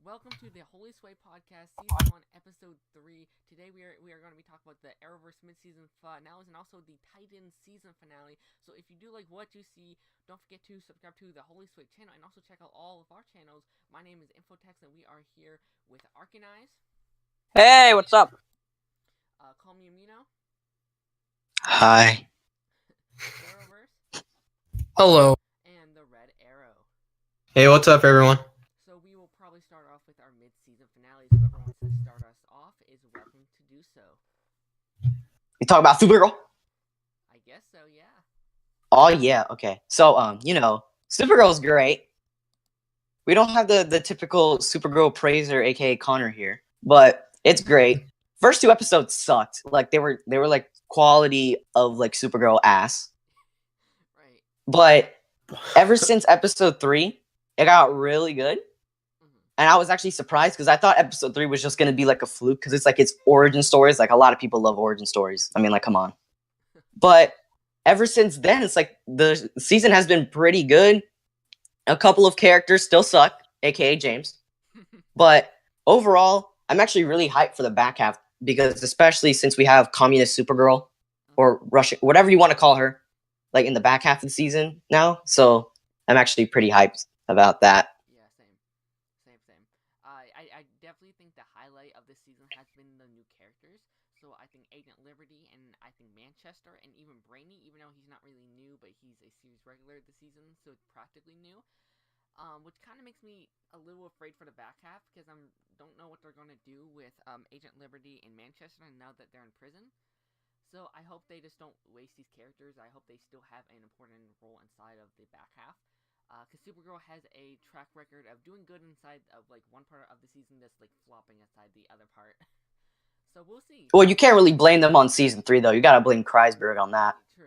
Welcome to the Holy Sway podcast, season 1, episode 3. Today we are going to be talking about the Arrowverse mid-season finales and also the Titans season finale. So if you do like what you see, don't forget to subscribe to the Holy Sway channel and also check out all of our channels. My name is Infotex and we are here with Arcanize. Hey, what's up? Call me Amino. Hi. Arrowverse. Hello. And the Red Arrow. Hey, what's up, everyone? So we will probably start off with our mid-season finales. Whoever wants to start us off is welcome to do so. You talk about Supergirl? I guess so, yeah. Oh yeah, okay. So Supergirl's great. We don't have the typical Supergirl praiser, aka Connor here, but it's great. First two episodes sucked. Like they were like quality of like Supergirl ass. Right. But ever since episode 3, it got really good. And I was actually surprised because I thought episode 3 was just going to be like a fluke because it's like its origin stories. Like a lot of people love origin stories. I mean, like, come on. But ever since then, it's like the season has been pretty good. A couple of characters still suck, aka James. But overall, I'm actually really hyped for the back half because especially since we have communist Supergirl or Russian, whatever you want to call her, like in the back half of the season now. So I'm actually pretty hyped about that. I definitely think the highlight of this season has been the new characters. So I think Agent Liberty and I think Manchester and even Brainy, even though he's not really new, but he's a series regular this season, so it's practically new. Which kind of makes me a little afraid for the back half because I don't know what they're going to do with Agent Liberty and Manchester now that they're in prison. So I hope they just don't waste these characters. I hope they still have an important role inside of the back half. Because Supergirl has a track record of doing good inside of like one part of the season that's like flopping inside the other part. So we'll see. Well, you can't really blame them on season 3 though. You gotta blame Kreisberg on that. True.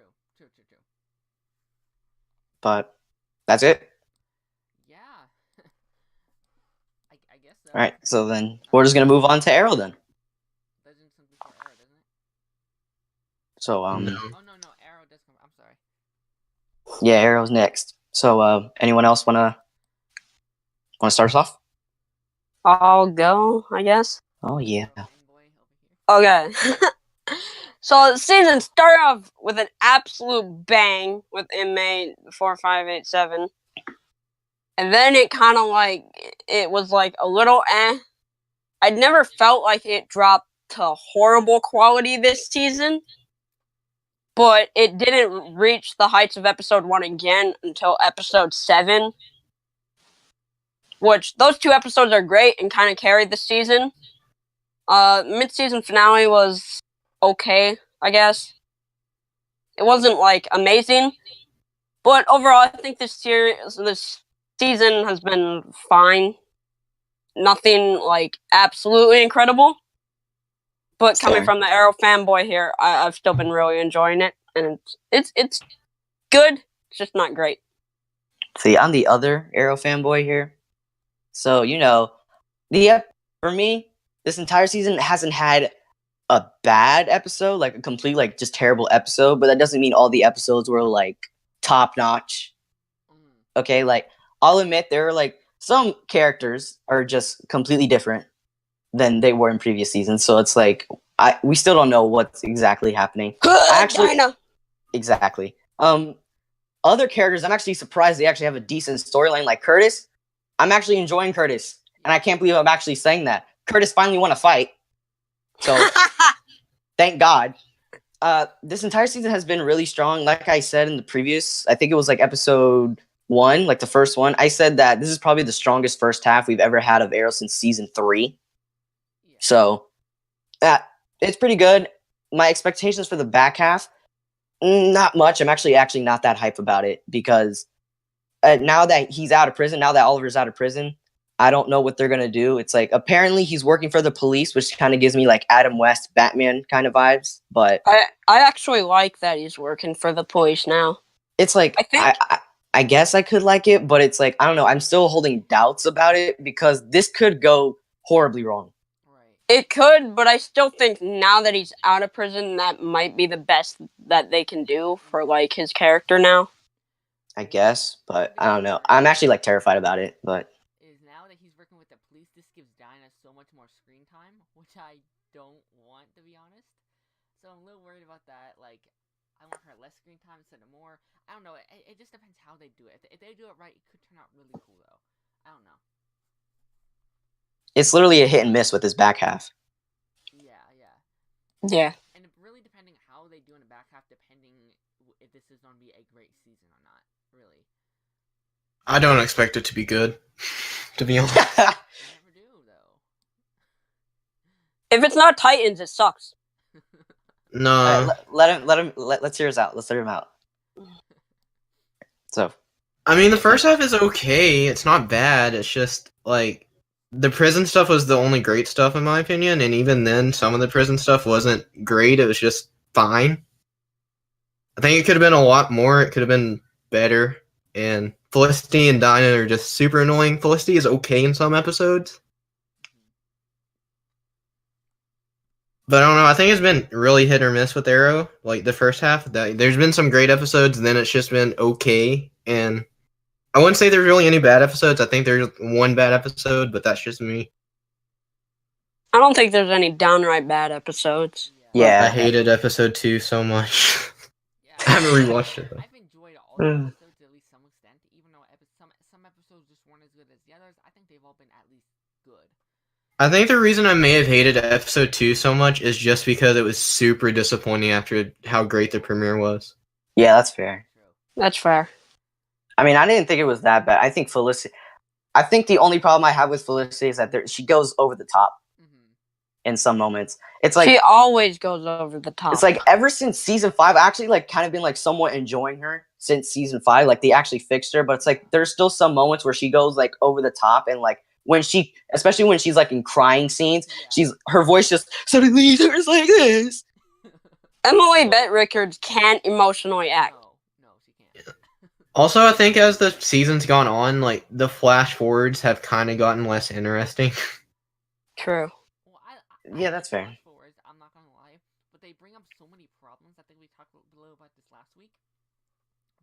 But that's it. Yeah. I guess so. All right, so then we're just gonna move on to Arrow then. Legends comes before Arrow, doesn't it? So Oh no, Arrow does come. I'm sorry. Yeah, Arrow's next. So anyone else wanna start us off? I'll go, I guess. Oh yeah. Okay. So the season started off with an absolute bang with inmate 4587. And then it kind of like, it was like a little I'd never felt like it dropped to horrible quality this season. But it didn't reach the heights of episode 1 again until episode 7. Which, those 2 episodes are great and kind of carried the season. Mid-season finale was okay, I guess. It wasn't, like, amazing. But overall, I think this season has been fine. Nothing, like, absolutely incredible. But coming from the Arrow fanboy here, I've still been really enjoying it. And it's good, it's just not great. See, I'm the other Arrow fanboy here. So, for me, this entire season hasn't had a bad episode, like a complete, like, just terrible episode, but that doesn't mean all the episodes were, like, top-notch. Okay, like, I'll admit there are, like, some characters are just completely different than they were in previous seasons, so it's like, we still don't know what's exactly happening. Exactly. Other characters, I'm actually surprised they actually have a decent storyline, like Curtis. I'm actually enjoying Curtis, and I can't believe I'm actually saying that. Curtis finally won a fight, so thank God. This entire season has been really strong. Like I said in the previous, I think it was like episode 1, like the first one, I said that this is probably the strongest first half we've ever had of Arrow since season 3. So, it's pretty good. My expectations for the back half, not much. I'm actually not that hype about it because now that he's out of prison, now that Oliver's out of prison, I don't know what they're going to do. It's like, apparently he's working for the police, which kind of gives me like Adam West, Batman kind of vibes. But I actually like that he's working for the police now. It's like, I guess I could like it, but it's like, I don't know. I'm still holding doubts about it because this could go horribly wrong. It could, but I still think now that he's out of prison, that might be the best that they can do for, like, his character now. I guess, but I don't know. I'm actually, like, terrified about it, but... Is now that he's working with the police, this so much more screen time, which I don't want, to be honest. So I'm a little worried about that. Like, I want her less screen time instead of more. I don't know. It just depends how they do it. If they do it right, it could turn out really cool, though. I don't know. It's literally a hit and miss with his back half. Yeah. Yeah. And really depending how they do in the back half, depending if this is going to be a great season or not. Really. I don't expect it to be good, to be honest. You never do, though. If it's not Titans, it sucks. No. Let's hear us out. Let's hear him out. So, I mean, the first half is okay. It's not bad. It's just, like, the prison stuff was the only great stuff, in my opinion. And even then, some of the prison stuff wasn't great. It was just fine. I think it could have been a lot more. It could have been better. And Felicity and Dinah are just super annoying. Felicity is okay in some episodes. But I don't know. I think it's been really hit or miss with Arrow. Like, the first half. There's been some great episodes, and then it's just been okay. And I wouldn't say there's really any bad episodes. I think there's one bad episode, but that's just me. I don't think there's any downright bad episodes. yeah. I hated episode 2 so much. Yeah, I haven't rewatched it, though. I've enjoyed all the episodes to at least some extent, even though some episodes just weren't as good as the others. I think they've all been at least good. I think the reason I may have hated episode 2 so much is just because it was super disappointing after how great the premiere was. Yeah, that's fair. True. That's fair. I mean, I didn't think it was that bad. I think the only problem I have with Felicity is that she goes over the top in some moments. It's like She always goes over the top. it's like ever since season 5, I actually like kind of been like somewhat enjoying her since season 5. Like they actually fixed her, but it's like there's still some moments where she goes like over the top, and like especially when she's like in crying scenes, her voice just suddenly turns like this. Emily Bett Rickards can't emotionally act. No, she can't. Also, I think as the season's gone on, like, the flash forwards have kind of gotten less interesting. True. Well, I Yeah, that's fair. fast forwards, I'm not gonna lie, but they bring up so many problems. I think we talked a little about this last week.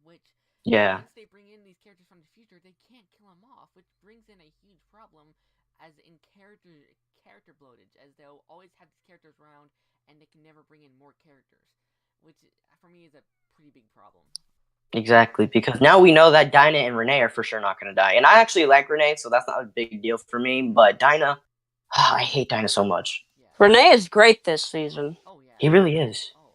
Which Yeah. once they bring in these characters from the future, they can't kill them off, which brings in a huge problem, as in character bloatage, as they'll always have these characters around, and they can never bring in more characters, which for me is a pretty big problem. Exactly, because now we know that Dinah and Renee are for sure not going to die. And I actually like Renee, so that's not a big deal for me. But Dinah, I hate Dinah so much. Yeah. Renee is great this season. Oh yeah. He really is. Oh.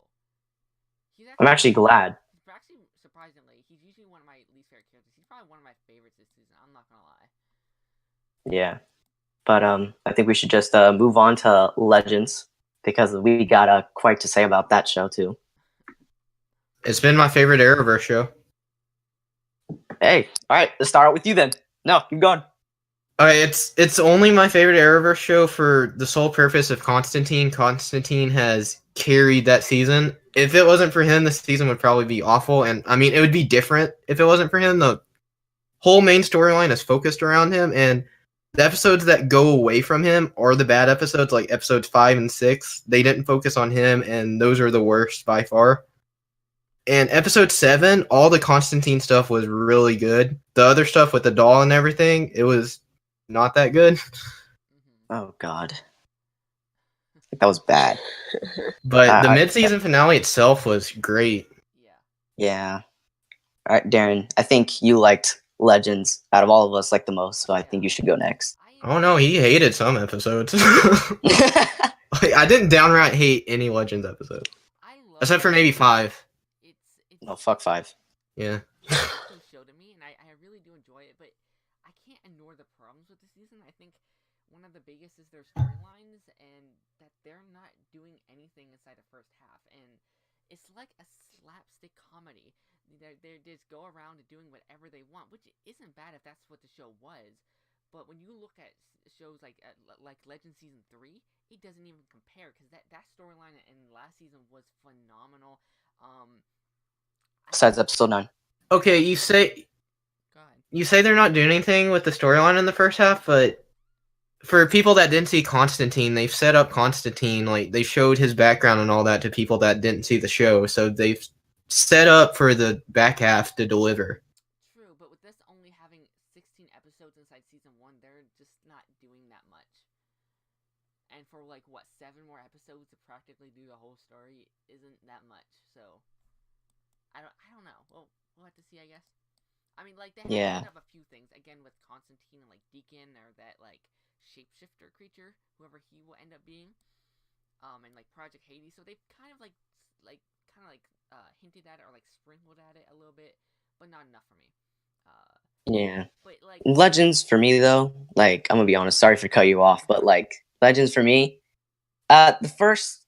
I'm actually glad. Actually, surprisingly, he's usually one of my least favorite characters. He's probably one of my favorites this season. I'm not gonna lie. Yeah. But I think we should just move on to Legends, because we got quite to say about that show too. It's been my favorite Arrowverse show. Hey, all right, let's start out with you then. No, keep going. Okay, it's only my favorite Arrowverse show for the sole purpose of Constantine. Constantine has carried that season. If it wasn't for him, the season would probably be awful. And I mean, it would be different if it wasn't for him. The whole main storyline is focused around him, and the episodes that go away from him are the bad episodes, like episodes 5 and 6. They didn't focus on him, and those are the worst by far. And episode 7, all the Constantine stuff was really good. The other stuff with the doll and everything, it was not that good. Oh God, that was bad. But the mid-season finale itself was great. Yeah. Yeah. All right, Darren, I think you liked Legends out of all of us like the most, so I think you should go next. Oh no, he hated some episodes. Like, I didn't downright hate any Legends episode. Except for maybe 5. No, fuck 5. Yeah. Show to me, and I really do enjoy it, but I can't ignore the problems with the season. I think one of the biggest is their storylines, and that they're not doing anything inside the first half, and it's like a slapstick comedy. They just go around and doing whatever they want, which isn't bad if that's what the show was. But when you look at shows like Legend Season 3, it doesn't even compare, because that storyline in last season was phenomenal. Besides episode 9. Okay, you say they're not doing anything with the storyline in the first half, but for people that didn't see Constantine, they've set up Constantine, like, they showed his background and all that to people that didn't see the show, so they've set up for the back half to deliver. True, but with this only having 16 episodes inside season 1, they're just not doing that much. And for like what 7 more episodes to practically do the whole story isn't that much. So I don't know. Well, we'll have to see, I guess. I mean, like they have set up a few things again with Constantine and like Deacon or that like shapeshifter creature, whoever he will end up being, and like Project Hades. So they've kind of hinted at it or like sprinkled at it a little bit, but not enough for me. Yeah. But like Legends for me though, like I'm gonna be honest, sorry for cut you off, but like Legends for me, the first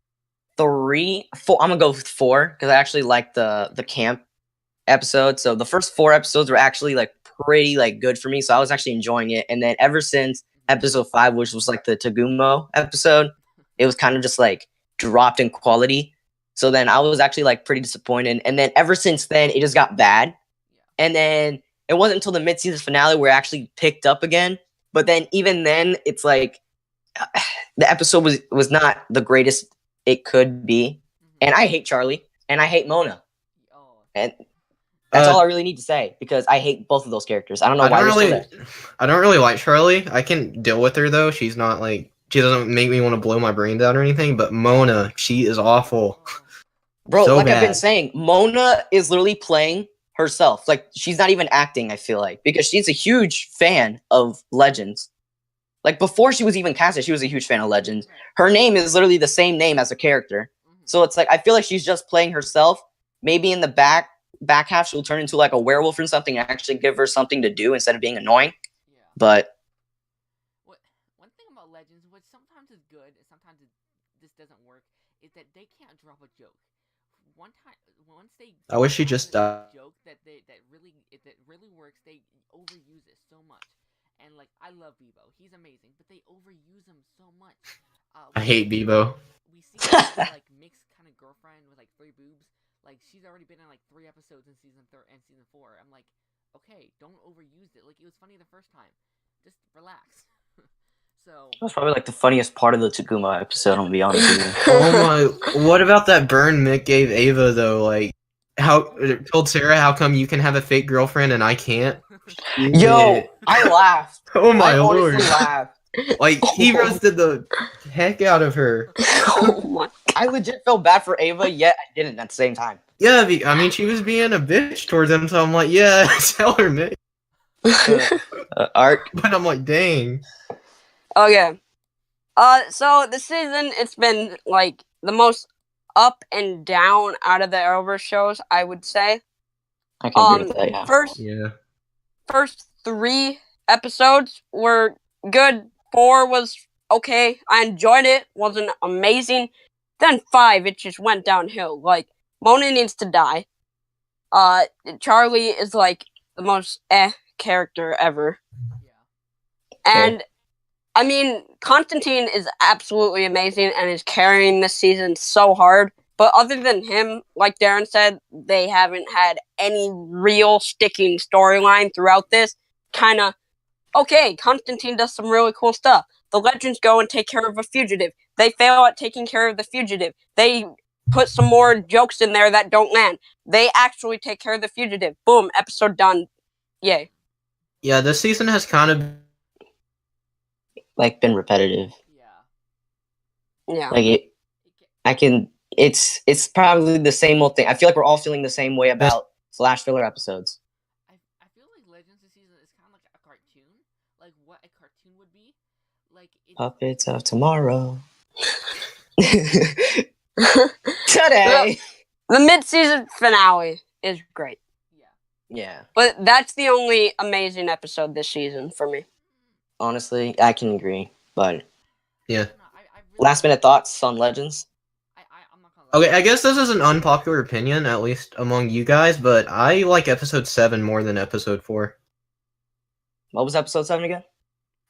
4, I'm gonna go with 4 because I actually like the camp episode. So the first 4 episodes were actually like pretty like good for me, so I was actually enjoying it. And then ever since episode 5, which was like the Tagumo episode, it was kind of just like dropped in quality. So then I was actually like pretty disappointed. And then ever since then, it just got bad. And then it wasn't until the mid-season finale where it actually picked up again. But then even then, it's like the episode was not the greatest it could be. And I hate Charlie and I hate Mona. And that's all I really need to say because I hate both of those characters. I don't know why. I don't really like Charlie. I can deal with her though. She's not like she doesn't make me want to blow my brains out or anything. But Mona, she is awful. Bro, so like bad. I've been saying, Mona is literally playing herself. Like she's not even acting, I feel like, because she's a huge fan of Legends. Like before she was even casted, she was a huge fan of Legends. Her name is literally the same name as a character. So it's like I feel like she's just playing herself. Maybe in the back half she'll turn into like a werewolf or something and actually give her something to do instead of being annoying. Yeah. But one thing about Legends, which sometimes is good and sometimes this doesn't work, is that they can't drop a joke. Once they I wish she just joke that really works, they overuse it so much. And like I love Bebo, he's amazing, but they overuse him so much. I hate Bebo. We see this, like mixed kind of girlfriend with like 3 boobs. Like she's already been in like 3 episodes in season 3 and season 4. I'm like, okay, don't overuse it. Like it was funny the first time. Just relax. So that was probably like the funniest part of the Takuma episode, I'm gonna be honest with you. Oh my! What about that burn Mick gave Ava though? Like, how told Sarah, how come you can have a fake girlfriend and I can't? Yo, I laughed. Oh my I lord! honestly laughed. Like he roasted the heck out of her. Oh my! I legit felt bad for Ava, yet I didn't at the same time. Yeah, I mean she was being a bitch towards him, so I'm like, yeah, tell her, Mick. Art. But I'm like, dang. Okay. So this season it's been like the most up and down out of the Arrowverse shows, I would say. I can agree with that, yeah. First 3 episodes were good. 4 was okay. I enjoyed it. Wasn't amazing. Then 5, it just went downhill. Like Mona needs to die. Charlie is like the most character ever. Yeah. And I mean, Constantine is absolutely amazing and is carrying this season so hard. But other than him, like Darren said, they haven't had any real sticking storyline throughout this. Kind of, okay, Constantine does some really cool stuff. The Legends go and take care of a fugitive. They fail at taking care of the fugitive. They put some more jokes in there that don't land. They actually take care of the fugitive. Boom, episode done. Yay. Yeah, this season has kind of like been repetitive. Yeah. Like it's probably the same old thing. I feel like we're all feeling the same way about slash filler episodes. I feel like Legends this season is kind of like a cartoon, like what a cartoon would be. Like Puppets of Tomorrow. Today. The mid-season finale is great. Yeah. But that's the only amazing episode this season for me. Honestly, I can agree. But yeah. Last minute thoughts on Legends? I'm not gonna lie. Okay, I guess this is an unpopular opinion, at least among you guys, but I like episode 7 more than episode 4. What was episode 7 again?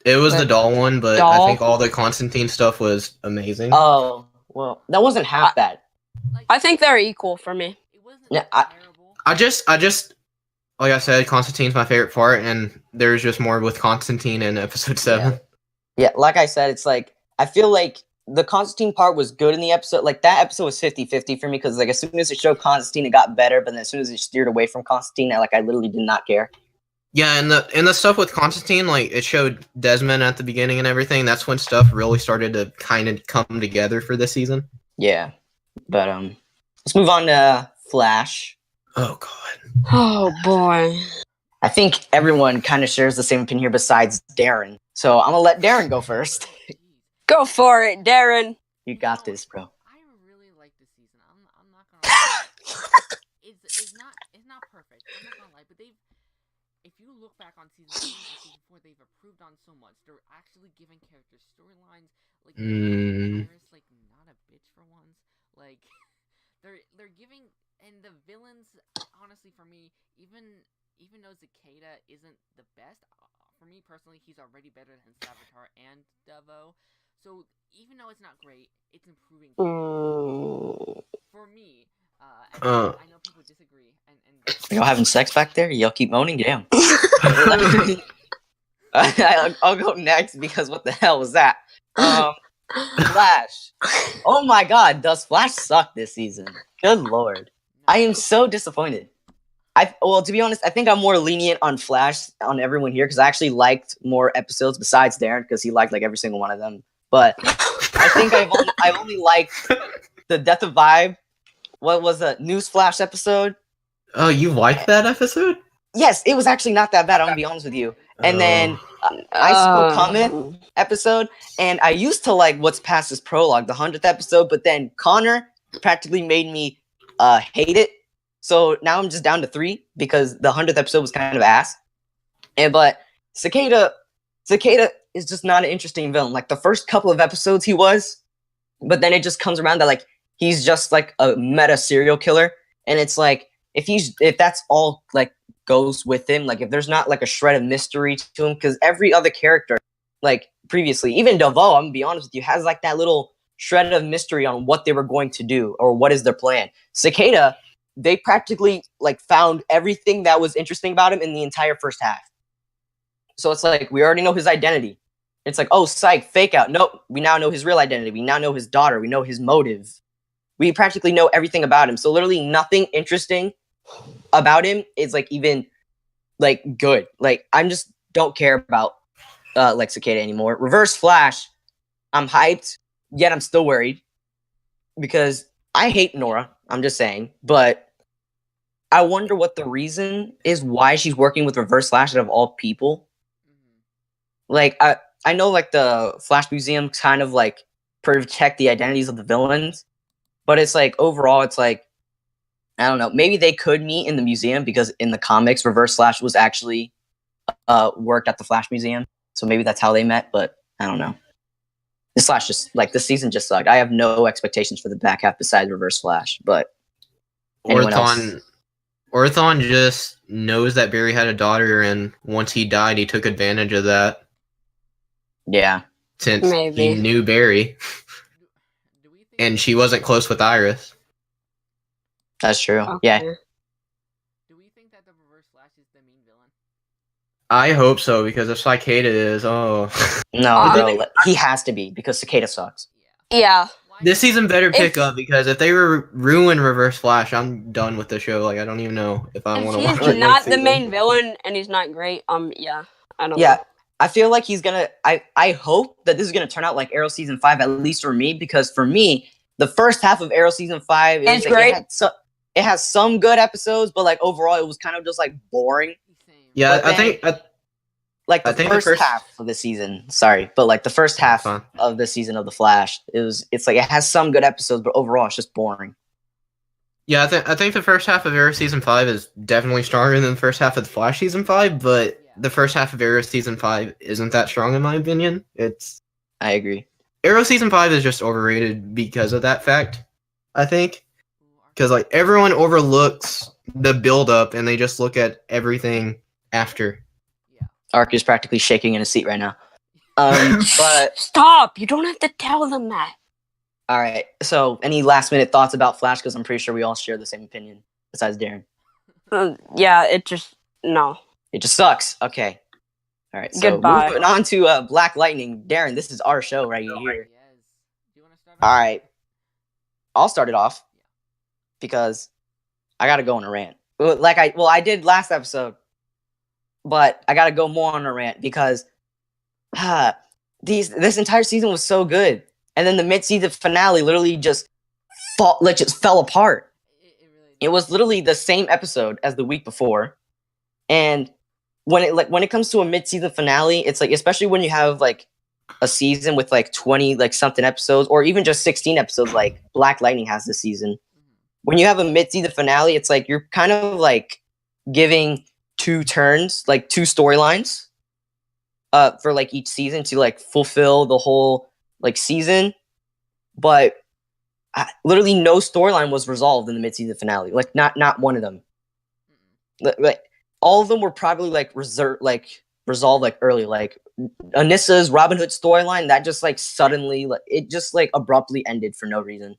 It was the doll one, but I think all the Constantine stuff was amazing. Oh, well, that wasn't half bad. I think they're equal for me. It wasn't Yeah, terrible. I just like I said, Constantine's my favorite part, and there's just more with Constantine in episode 7. Yeah, like I said, it's like, I feel like the Constantine part was good in the episode. Like, that episode was 50-50 for me, because, like, as soon as it showed Constantine, it got better, but then as soon as it steered away from Constantine, I literally did not care. Yeah, and the stuff with Constantine, like it showed Desmond at the beginning and everything. That's when stuff really started to kind of come together for this season. Yeah, but let's move on to Flash. Oh god. Oh boy. I think everyone kind of shares the same opinion here besides Darren. So I'm gonna let Darren go first. Go for it, Darren. You got this, bro. I really like this season. I'm not gonna lie. It's not perfect. I'm not gonna lie, but if you look back on season 3 and season 4, they've improved on so much. They're actually giving characters storylines. Like Iris, like not a bitch for once. Like they're giving, and the villains. Honestly, for me, even though Cicada isn't the best, for me personally, he's already better than Savitar and Devo. So even though it's not great, it's improving for me. I know people disagree, and Y'all having sex back there? Y'all keep moaning? Damn. I'll go next because what the hell was that? Flash. Oh my god, does Flash suck this season? Good lord. I am so disappointed. To be honest, I think I'm more lenient on Flash on everyone here because I actually liked more episodes besides Darren because he liked like every single one of them. But I think I've only liked the Death of Vibe. What was a Newsflash episode? Oh, you liked that episode? Yes, it was actually not that bad. I'm gonna be honest with you. And then Ice Will Cometh episode, and I used to like what's past this prologue, the 100th episode, but then Connor practically made me hate it. So now I'm just down to 3 because the 100th episode was kind of ass. But Cicada is just not an interesting villain. Like the first couple of episodes he was, but then it just comes around that like he's just like a meta serial killer, and it's like if that's all like goes with him, like if there's not like a shred of mystery to him, because every other character like previously, even Devo, I'm gonna be honest with you, has like that little shred of mystery on what they were going to do or what is their plan. Cicada, they practically like found everything that was interesting about him in the entire first half. So it's like we already know his identity. It's like, oh, psych, fake out. Nope, we now know his real identity. We now know his daughter. We know his motive. We practically know everything about him. So literally nothing interesting about him is like even like good. Like I'm just don't care about like Cicada anymore. Reverse Flash, I'm hyped, yet I'm still worried because I hate Nora. I'm just saying, but I wonder what the reason is why she's working with Reverse Flash out of all people. Like I know like the Flash Museum kind of like protect the identities of the villains, but it's like overall it's like I don't know. Maybe they could meet in the museum because in the comics, Reverse Flash was actually worked at the Flash Museum, so maybe that's how they met. But I don't know. This Flash just like this season just sucked. I have no expectations for the back half besides Reverse Flash. But Orthon just knows that Barry had a daughter, and once he died, he took advantage of that. Yeah, since he knew Barry, and she wasn't close with Iris. That's true. Okay. Yeah. Do we think that the Reverse Flash is the main villain? I hope so, because if Cicada is, no, bro, he has to be because Cicada sucks. Yeah. This season better pick up because if they ruin Reverse Flash, I'm done with the show. Like I don't even know if I want to watch it. He's not the main villain and he's not great. Yeah, I don't. Yeah, know. I feel like he's gonna. I hope that this is gonna turn out like Arrow season 5, at least for me, because for me, the first half of Arrow season 5 is great. It has some good episodes, but like overall, it was kind of just like boring. Yeah, I think the first half of the season. Sorry, but like the first half of the season of the Flash, it's like it has some good episodes, but overall, it's just boring. Yeah, I think the first half of Arrow season 5 is definitely stronger than the first half of the Flash season 5, but the first half of Arrow season 5 isn't that strong in my opinion. I agree. Arrow season 5 is just overrated because of that fact. I think. Because like everyone overlooks the build up and they just look at everything after. Yeah. Ark is practically shaking in his seat right now. But stop! You don't have to tell them that. All right. So, any last minute thoughts about Flash? Because I'm pretty sure we all share the same opinion, besides Darren. Yeah, it just sucks. Okay. All right. So goodbye. Moving on to Black Lightning. Darren, this is our show right here. Yes. Do you want to start? All right. I'll start it off. Because I gotta go on a rant. I did last episode. but I gotta go more on a rant because this entire season was so good, and then the mid-season finale literally just fell apart. It really It was literally the same episode as the week before, and when it comes to a mid-season finale, it's like, especially when you have like a season with like 20 like something episodes, or even just 16 episodes like Black Lightning has this season. When you have a mid-season finale, it's like you're kind of like giving two storylines for like each season to like fulfill the whole like season, but literally no storyline was resolved in the mid-season finale. Like not one of them. Like all of them were probably like resolved like early. Like Anissa's Robin Hood storyline, that just like suddenly like it just like abruptly ended for no reason.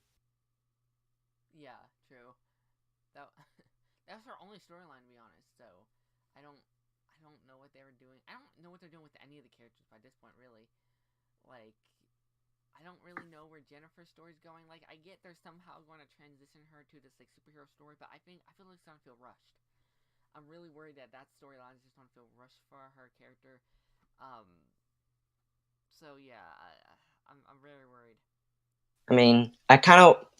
Yeah, true. That's our only storyline, to be honest. So I don't know what they were doing. I don't know what they're doing with any of the characters by this point, really. Like, I don't really know where Jennifer's story's going. Like, I get they're somehow going to transition her to this like superhero story, but I feel like it's going to feel rushed. I'm really worried that storyline is just going to feel rushed for her character. So yeah, I'm very worried. I mean,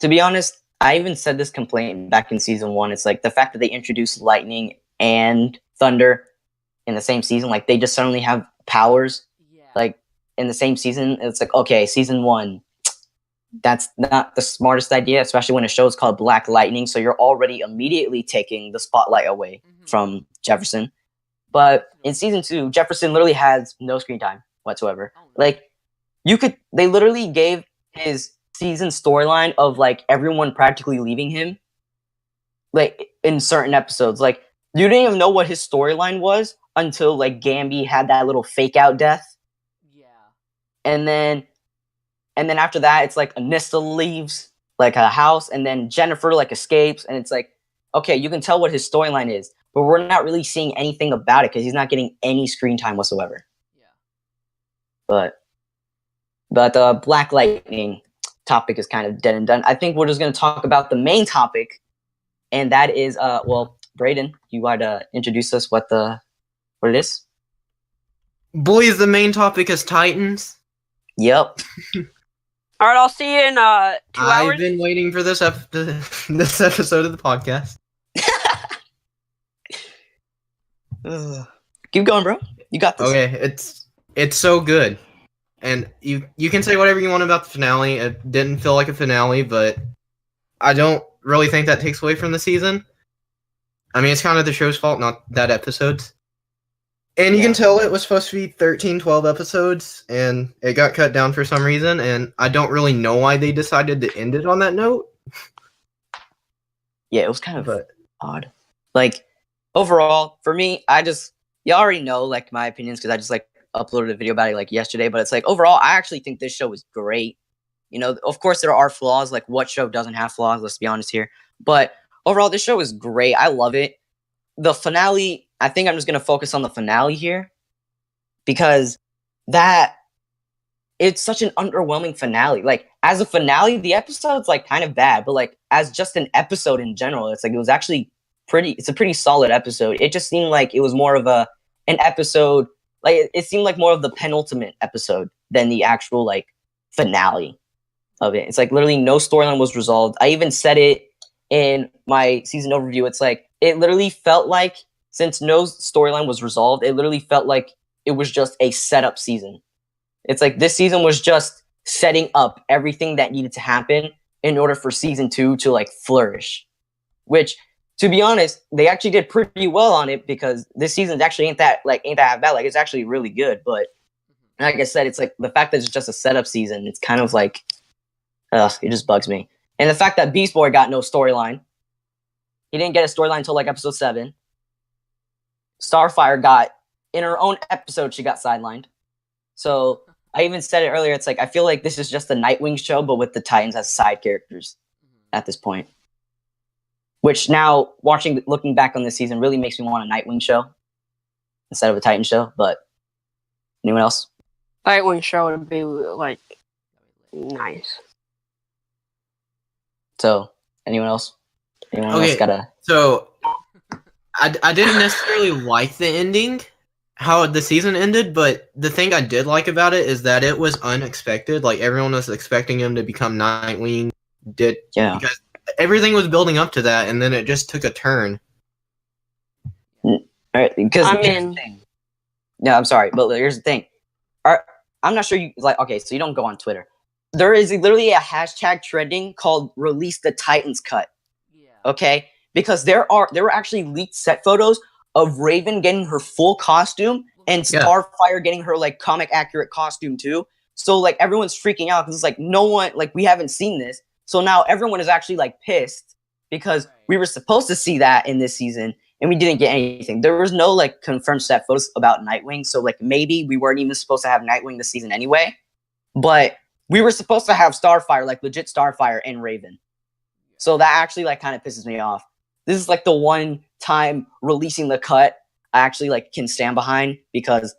to be honest, I even said this complaint back in season 1. It's like the fact that they introduced Lightning and Thunder in the same season, like they just suddenly have powers. Yeah. Like in the same season, it's like, okay, season 1, that's not the smartest idea, especially when a show is called Black Lightning. So you're already immediately taking the spotlight away from Jefferson. But in season 2, Jefferson literally has no screen time whatsoever. Oh, no. Like they literally gave his season storyline of like everyone practically leaving him, like in certain episodes. Like you didn't even know what his storyline was until like Gamby had that little fake out death. Yeah. And then after that, it's like Anissa leaves like a house, and then Jennifer like escapes, and it's like, okay, you can tell what his storyline is, but we're not really seeing anything about it because he's not getting any screen time whatsoever. Yeah. But the Black Lightning topic is kind of dead and done. I think we're just going to talk about the main topic, and that is, Brayden, you want to introduce us what it is? Boys, the main topic is Titans. Yep. All right, I'll see you in 2 hours. I've been waiting for this this episode of the podcast. Keep going, bro. You got this. Okay, it's so good. And you can say whatever you want about the finale. It didn't feel like a finale, but I don't really think that takes away from the season. I mean, it's kind of the show's fault, not that episode's. And you can tell it was supposed to be 13, 12 episodes, and it got cut down for some reason, and I don't really know why they decided to end it on that note. Yeah, it was kind of odd. Like, overall, for me, you already know, like, my opinions, because I just, like, uploaded a video about it, like, yesterday, but it's like, overall, I actually think this show is great. You know, of course, there are flaws, like, what show doesn't have flaws, let's be honest here, but overall, this show is great. I love it. The finale, I think I'm just going to focus on the finale here, because it's such an underwhelming finale. Like, as a finale, the episode's, like, kind of bad, but, like, as just an episode in general, it's like, it was actually it's a pretty solid episode. It just seemed like it was more of an episode, like, it seemed like more of the penultimate episode than the actual, like, finale of it. It's like, literally no storyline was resolved. I even said it in my season overview. It's like, it literally felt like, since no storyline was resolved, it literally felt like it was just a setup season. It's like this season was just setting up everything that needed to happen in order for season 2 to like flourish. Which, to be honest, they actually did pretty well on it, because this season actually ain't that bad. Like, it's actually really good. But like I said, it's like the fact that it's just a setup season, it's kind of like, it just bugs me. And the fact that Beast Boy got no storyline. He didn't get a storyline until like episode 7. Starfire got, in her own episode, she got sidelined. So I even said it earlier, it's like, I feel like this is just a Nightwing show, but with the Titans as side characters at this point. Which now, looking back on this season, really makes me want a Nightwing show instead of a Titan show. But anyone else? Nightwing show would be, like, nice. So, anyone else? Anyone else gotta... So, I didn't necessarily like the ending, how the season ended, but the thing I did like about it is that it was unexpected. Like everyone was expecting him to become Nightwing. Because everything was building up to that, and then it just took a turn. Because I mean, no, I'm sorry, but here's the thing. I'm not sure you like. Okay, so you don't go on Twitter. There is literally a hashtag trending called "Release the Titans Cut." Yeah. Okay, because there were actually leaked set photos of Raven getting her full costume and Starfire getting her like comic accurate costume too. So like everyone's freaking out because it's like no one like we haven't seen this. So now everyone is actually like pissed because we were supposed to see that in this season and we didn't get anything. There was no like confirmed set photos about Nightwing. So like maybe we weren't even supposed to have Nightwing this season anyway. But we were supposed to have Starfire, like legit Starfire and Raven. So that actually like kind of pisses me off. This is like the one time releasing the cut I actually like can stand behind because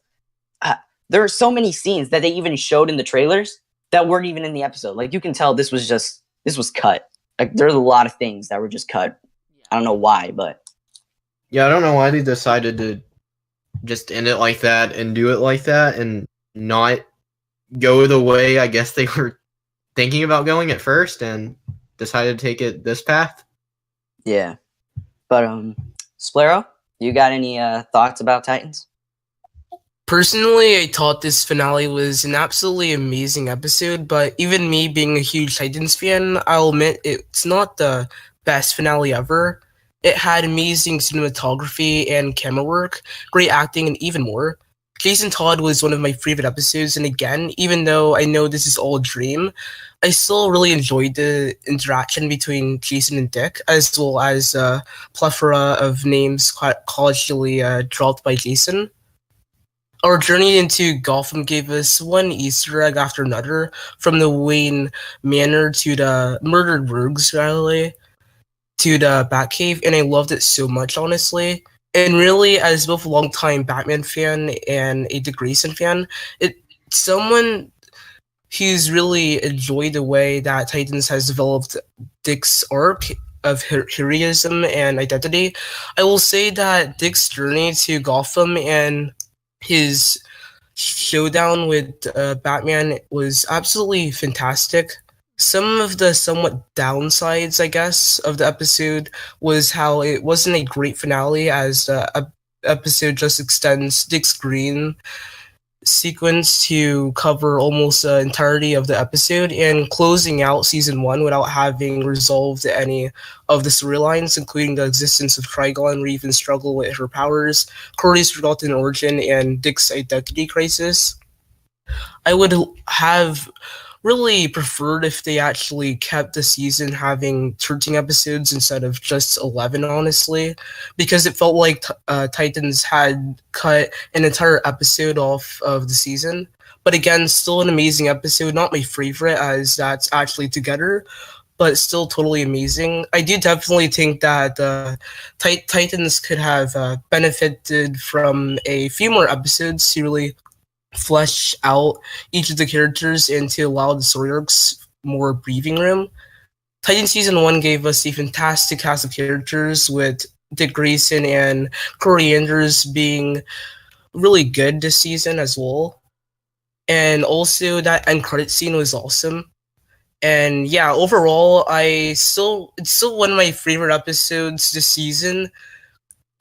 there are so many scenes that they even showed in the trailers that weren't even in the episode. Like you can tell this was cut. Like there's a lot of things that were just cut. I don't know why, but yeah, I don't know why they decided to just end it like that and do it like that and not go the way I guess they were thinking about going at first and decided to take it this path. Yeah. But Splero, you got any thoughts about Titans? Personally, I thought this finale was an absolutely amazing episode, but even me being a huge Titans fan, I'll admit it's not the best finale ever. It had amazing cinematography and camera work, great acting, and even more. Jason Todd was one of my favorite episodes, and again, even though I know this is all a dream, I still really enjoyed the interaction between Jason and Dick, as well as a plethora of names collegially dropped by Jason. Our journey into Gotham gave us one Easter egg after another, from the Wayne Manor to the Murdered Rogues Rally to the Batcave, and I loved it so much, honestly. And really, as both a longtime Batman fan and a Dick Grayson fan, it's someone who's really enjoyed the way that Titans has developed Dick's arc of heroism and identity. I will say that Dick's journey to Gotham and his showdown with Batman was absolutely fantastic. Some of the somewhat downsides, I guess, of the episode was how it wasn't a great finale, as the episode just extends Dick's Green sequence to cover almost the entirety of the episode and closing out season 1 without having resolved any of the storylines, including the existence of Trigon, Raven's struggle with her powers, Corey's forgotten origin, and Dick's identity crisis. I would have really preferred if they actually kept the season having 13 episodes instead of just 11, honestly, because it felt like Titans had cut an entire episode off of the season. But again, still an amazing episode, not my favorite as that's actually together, but still totally amazing. I do definitely think that Titans could have benefited from a few more episodes to really flesh out each of the characters and to allow the story arcs more breathing room. Titan Season 1 gave us a fantastic cast of characters, with Dick Grayson and Corey Andrews being really good this season as well. And also that end credit scene was awesome. And yeah, overall, it's still one of my favorite episodes this season,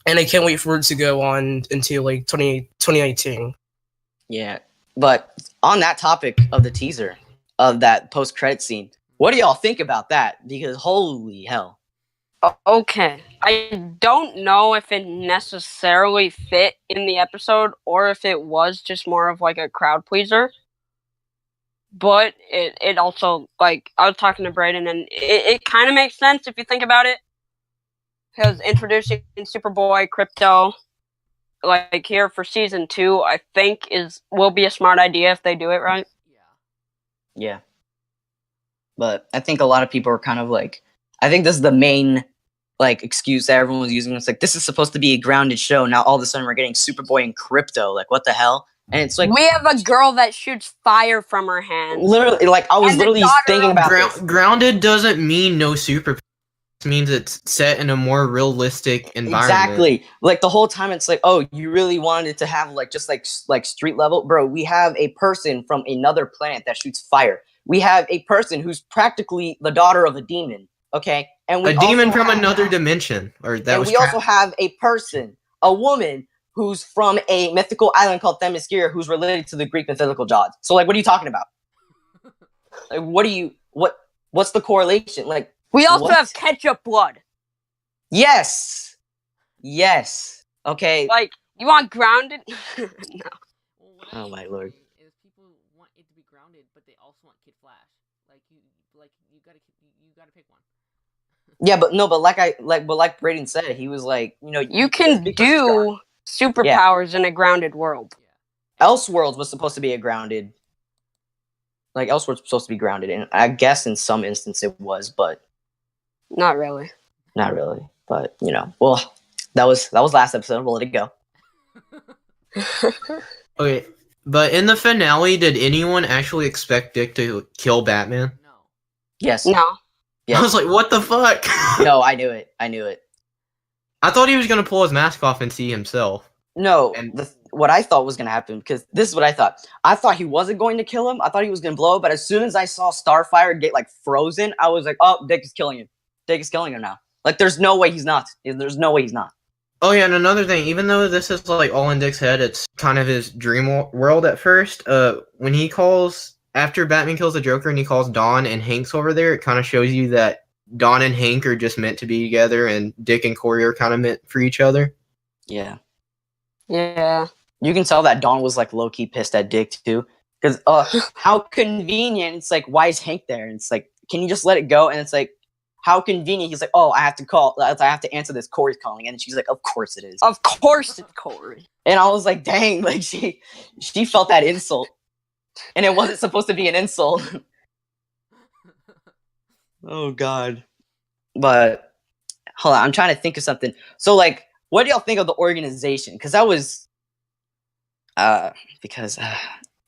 and I can't wait for it to go on until like 2019. Yeah, but on that topic of the teaser of that post-credit scene, what do y'all think about that? Because holy hell. Okay, I don't know if it necessarily fit in the episode or if it was just more of like a crowd pleaser. But it also, like, I was talking to Brayden, and it kind of makes sense if you think about it. Because introducing Superboy, Crypto, like here for season 2, I think will be a smart idea if they do it right. Yeah. But I think a lot of people are kind of like, I think this is the main like excuse that everyone was using. It's like, this is supposed to be a grounded show. Now all of a sudden we're getting Superboy and Crypto. Like, what the hell? And it's like, we have a girl that shoots fire from her hands. Literally, like I was literally thinking about this. Grounded doesn't mean no super. means it's set in a more realistic environment. Exactly. Like the whole time it's like, oh, you really wanted it to have like just like street level, bro. We have a person from another planet that shoots fire. We have a person who's practically the daughter of a demon. Okay, and A demon from another dimension, or that and was. we also have a person, a woman who's from a mythical island called Themyscira, who's related to the Greek mythical gods. So like, what are you talking about? Like, what's the correlation? Like, We also what? have ketchup blood. Yes. Okay. Like, you want grounded? No. Well, what I Oh, my think lord. Is people want it to be grounded, but they also want Kid Flash. Like you gotta pick one. Yeah, but no, but like Braden said, he was like, You can do superpowers in a grounded world. Yeah. Elseworlds was supposed to be a grounded. Like Elseworlds was supposed to be grounded, and I guess in some instance it was, but Not really. not really. But well, that was last episode. We'll let it go. Okay, but in the finale, did anyone actually expect Dick to kill Batman? No. Yes. No. Yes. I was like, what the fuck? No, I knew it. I thought he was gonna pull his mask off and see himself. No, And- what I thought was going to happen, because this is what I thought. I thought he wasn't going to kill him. I thought he was going to blow, but as soon as I saw Starfire get, like, frozen, I was like, oh, Dick is killing him. Dick is killing him now. Like, there's no way he's not. There's no way he's not. Oh yeah, and another thing, even though this is like all in Dick's head, it's kind of his dream world at first. When he calls after Batman kills the Joker and he calls Dawn and Hank's over there, it kind of shows you that Dawn and Hank are just meant to be together, and Dick and Corey are kind of meant for each other. Yeah. Yeah. You can tell that Dawn was, like, low-key pissed at Dick, too. Because, how convenient. It's like, why is Hank there? And it's like, can you just let it go? And it's like, how convenient. He's like, oh, I have to answer this. Corey's calling. And she's like, of course it is. Of course it's Corey. And I was like, dang, like, she felt that insult. And it wasn't supposed to be an insult. Oh, God. But, hold on, I'm trying to think of something. So, like, what do y'all think of the organization? Because that was... because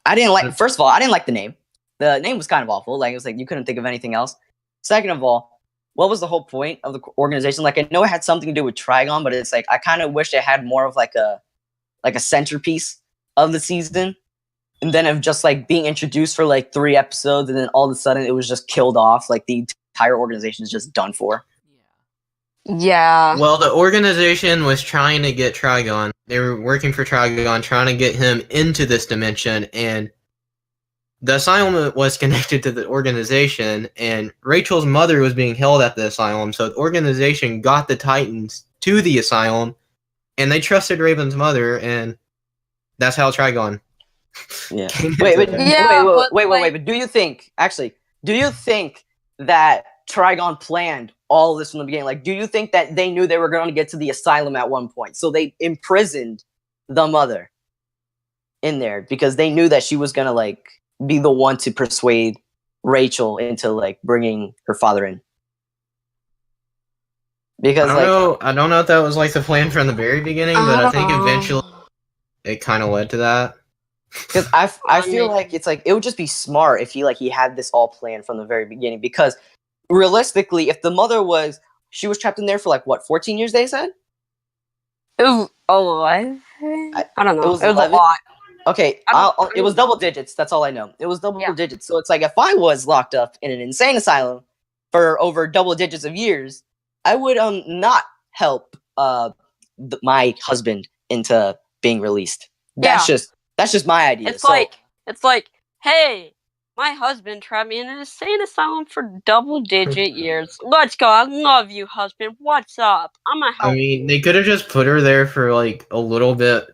I didn't like. First of all, I didn't like the name. The name was kind of awful. Like it was like you couldn't think of anything else. Second of all, what was the whole point of the organization? Like I know it had something to do with Trigon, but it's like I kind of wish it had more of like a centerpiece of the season, and then of just like being introduced for like 3 episodes, and then all of a sudden it was just killed off. Like the entire organization is just done for. Yeah. Well, the organization was trying to get Trigon. They were working for Trigon, trying to get him into this dimension, and the asylum was connected to the organization, and Rachel's mother was being held at the asylum, so the organization got the Titans to the asylum, and they trusted Raven's mother, and that's how Trigon Yeah. came Wait, into wait, it. Yeah, but, wait. like- But do you think that Trigon planned all of this from the beginning? Like, do you think that they knew they were going to get to the asylum at one point? So they imprisoned the mother in there because they knew that she was going to, like, be the one to persuade Rachel into, like, bringing her father in. Because, I don't know if that was like the plan from the very beginning, but I think eventually it kind of led to that. because I feel like it's like it would just be smart if he had this all planned from the very beginning. Because realistically, if the mother she was trapped in there for like what 14 years, they said. It was 11? I don't know. It was It was a 11? lot. Okay, it was double digits. That's all I know. It was double digits. So it's like if I was locked up in an insane asylum for over double digits of years, I would not help my husband into being released. That's just my idea. It's like, hey, my husband trapped me in an insane asylum for double-digit years. Let's go. I love you, husband. What's up? I'm gonna help. I mean, they could have just put her there for like a little bit,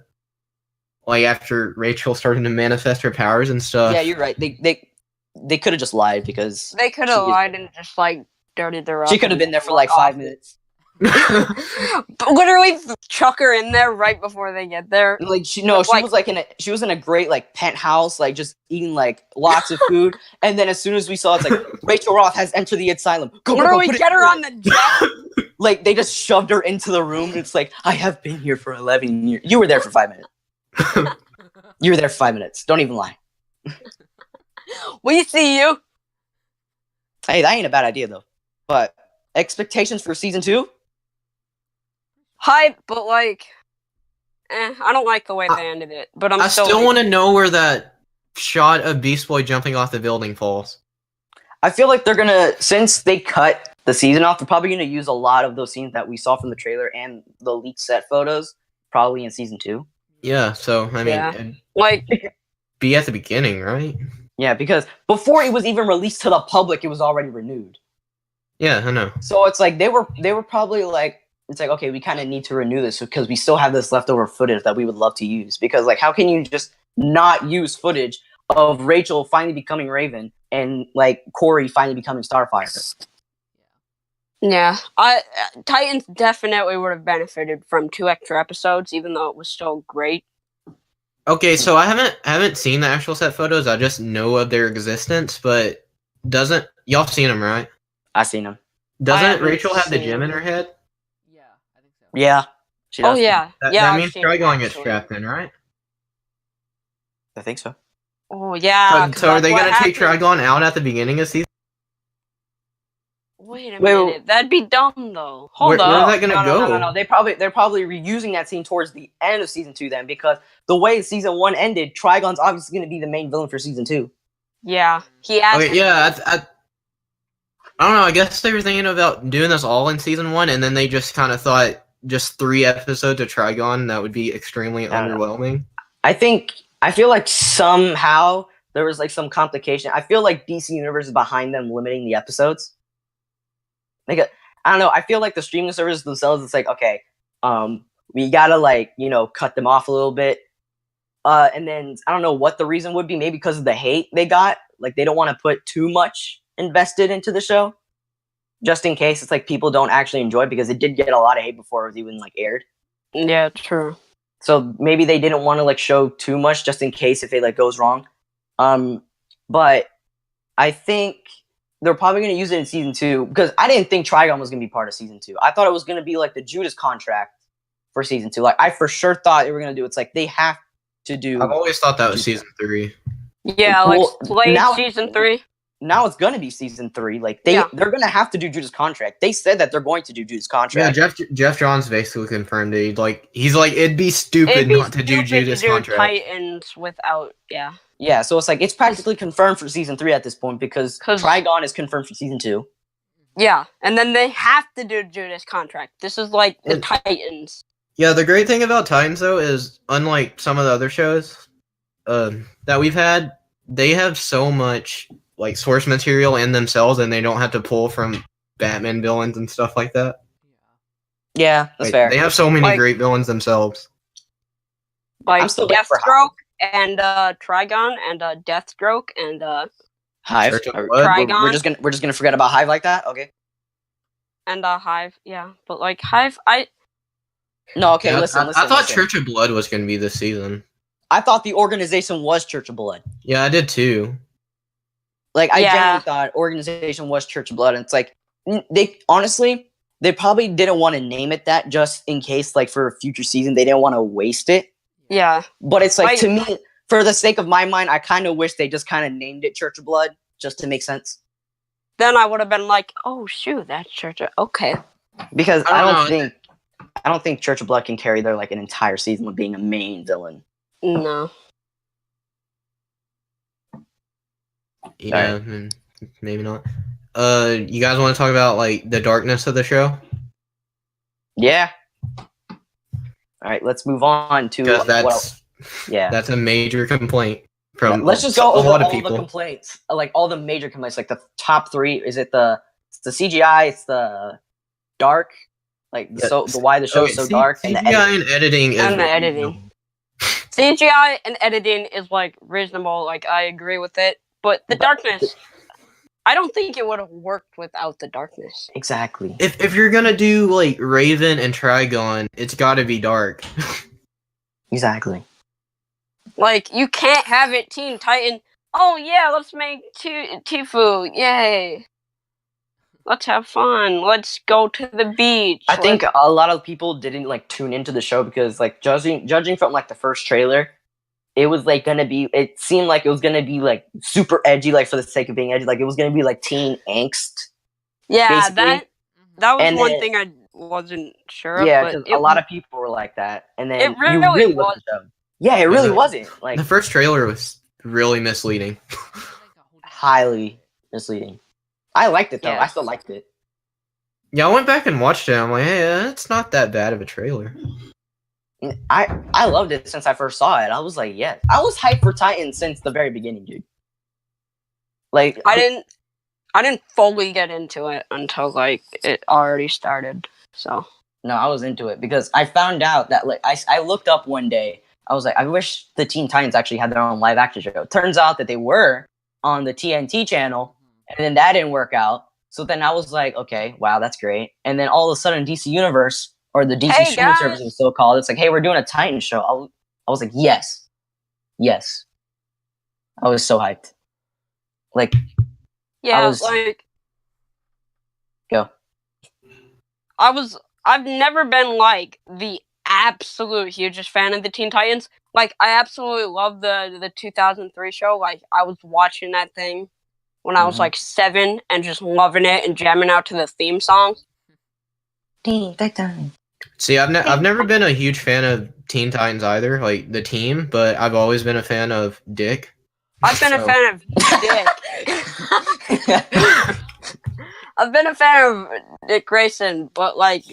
like after Rachel started to manifest her powers and stuff. Yeah, you're right. They could have just lied because They could have lied and just like dirtied her up. she could have been there for like 5 minutes. But literally chuck her in there right before they get there. Like she was in a great like penthouse, like just eating like lots of food, and then as soon as we saw it's like Rachel Roth has entered the asylum. Go, Literally put it get her in. on the jet. Like they just shoved her into the room. And it's like I have been here for 11 years. You were there for 5 minutes. You were there for 5 minutes. Don't even lie. We see you. Hey, that ain't a bad idea though. But expectations for season 2? Hype, but like, I don't like the way they ended it. But I still want to know where that shot of Beast Boy jumping off the building falls. I feel like they're gonna, since they cut the season off, they're probably gonna use a lot of those scenes that we saw from the trailer and the leaked set photos, probably in season 2. Yeah, so I mean, it'd like, be at the beginning, right? Yeah, because before it was even released to the public, it was already renewed. Yeah, I know. So it's like they were probably like, it's like, okay, we kind of need to renew this because we still have this leftover footage that we would love to use. Because like, how can you just not use footage of Rachel finally becoming Raven and like Corey finally becoming Starfire? yeah, Titans definitely would have benefited from 2 extra episodes, even though it was so great. Okay, so I haven't seen the actual set photos. I just know of their existence, but y'all seen them, right? I seen them. Doesn't Rachel have the gem in her head? Yeah, I think so. Yeah. She does. Oh yeah, That I've means seen them, Trigon gets actually. trapped in, right? I think so. Oh yeah. So are they gonna take Trigon out at the beginning of season? Wait a Wait, minute, that'd be dumb though. Hold Where up. is that gonna go? No. They're probably reusing that scene towards the end of season 2 then, because the way season 1 ended, Trigon's obviously going to be the main villain for season 2. Yeah, he has. Okay, yeah, I don't know. I guess they were thinking about doing this all in season 1, and then they just kind of thought just 3 episodes of Trigon that would be extremely underwhelming. I feel like somehow there was like some complication. I feel like DC Universe is behind them limiting the episodes. Like, I don't know. I feel like the streaming services themselves, it's like, okay, we gotta like, cut them off a little bit. And then I don't know what the reason would be. Maybe because of the hate they got. Like, they don't want to put too much invested into the show, just in case it's like people don't actually enjoy it, because it did get a lot of hate before it was even like aired. Yeah, true. So maybe they didn't want to like show too much, just in case if it like goes wrong. But I think they're probably going to use it in season 2, because I didn't think Trigon was going to be part of season 2. I thought it was going to be like the Judas contract for season 2. Like, I for sure thought they were going to do. It's like they have to do. I've always thought that was season 3. Yeah, like late now- season 3. Now it's going to be season 3. Like they're going to have to do Judas contract. They said that they're going to do Judas contract. Yeah, Jeff Johns basically confirmed it. He's like, it'd be stupid not to do Judas contract. Titans without, yeah. Yeah, so it's like it's practically confirmed for season 3 at this point, because Trigon is confirmed for season 2. Yeah, and then they have to do Judas contract. This is like the Titans. Yeah, the great thing about Titans though is, unlike some of the other shows that we've had, they have so much like source material in themselves, and they don't have to pull from Batman villains and stuff like that. Yeah, that's fair. They have so many great villains themselves. Like I'm still waiting for Deathstroke and Trigon and Deathstroke and Hive. Church of Blood. Trigon. We're just gonna forget about Hive like that. Okay. And Hive, yeah. But like Hive, No, okay. Yeah, Listen. I thought Church of Blood was going to be this season. I thought the organization was Church of Blood. Yeah, I did too. Like, I genuinely thought organization was Church of Blood, and it's like they probably didn't want to name it that, just in case, like, for a future season, they didn't want to waste it. yeah. But it's like, to me, for the sake of my mind, I kind of wish they just kind of named it Church of Blood, just to make sense. Then I would have been like, oh shoot, that's Church of okay. Because I don't think Church of Blood can carry their like an entire season with being a main villain. No. Yeah, maybe not. You guys want to talk about like the darkness of the show? Yeah. All right, let's move on to Because that's a major complaint from let's just go a over lot of all people. the complaints, like all the major complaints, like the top 3. Is it the CGI? It's the dark, like the why the show is so dark, CGI and the editing. and editing is And the editing. CGI and editing is like reasonable, like I agree with it. But the darkness, I don't think it would have worked without the darkness. Exactly. If you're gonna do like Raven and Trigon, it's got to be dark. Exactly. Like, you can't have it Teen Titan. Oh yeah, let's make Tifu. Yay. Let's have fun. Let's go to the beach. I think a lot of people didn't like tune into the show because, like, judging from like the first trailer, it was like gonna be. It seemed like it was gonna be like super edgy, like for the sake of being edgy. Like it was gonna be like teen angst. yeah, basically. that That was And one then- thing I wasn't sure of. Yeah, but because a lot of people were like that, and then It you really really wasn't shown. Yeah, it really wasn't. Like The first trailer was really misleading. highly misleading. I liked it though. Yeah. I still liked it. Yeah, I went back and watched it. I'm like, hey, it's not that bad of a trailer. I loved it since I first saw it. I was like, yeah, I was hyped for Titans since the very beginning, dude. Like I didn't fully get into it until like it already started. So no, I was into it because I found out that like I looked up one day. I was like, I wish the Teen Titans actually had their own live action show. Turns out that they were on the TNT channel, and then that didn't work out. So then I was like, okay, wow, that's great. And then all of a sudden, DC Universe or the DC Hey, streaming guys! service is so called. It's like, hey, we're doing a Titans show. I was like, yes. I was so hyped. Like, yeah, was- like go. I've never been like the absolute hugest fan of the Teen Titans. Like I absolutely love the 2003 show. Like I was watching that thing when I was Mhm. like 7 and just loving it and jamming out to the theme song. Teen Titans. See, I've never been a huge fan of Teen Titans either, like the team, but I've always been a fan of Dick. I've been a So- fan of Dick. I've been a fan of Dick Grayson, but like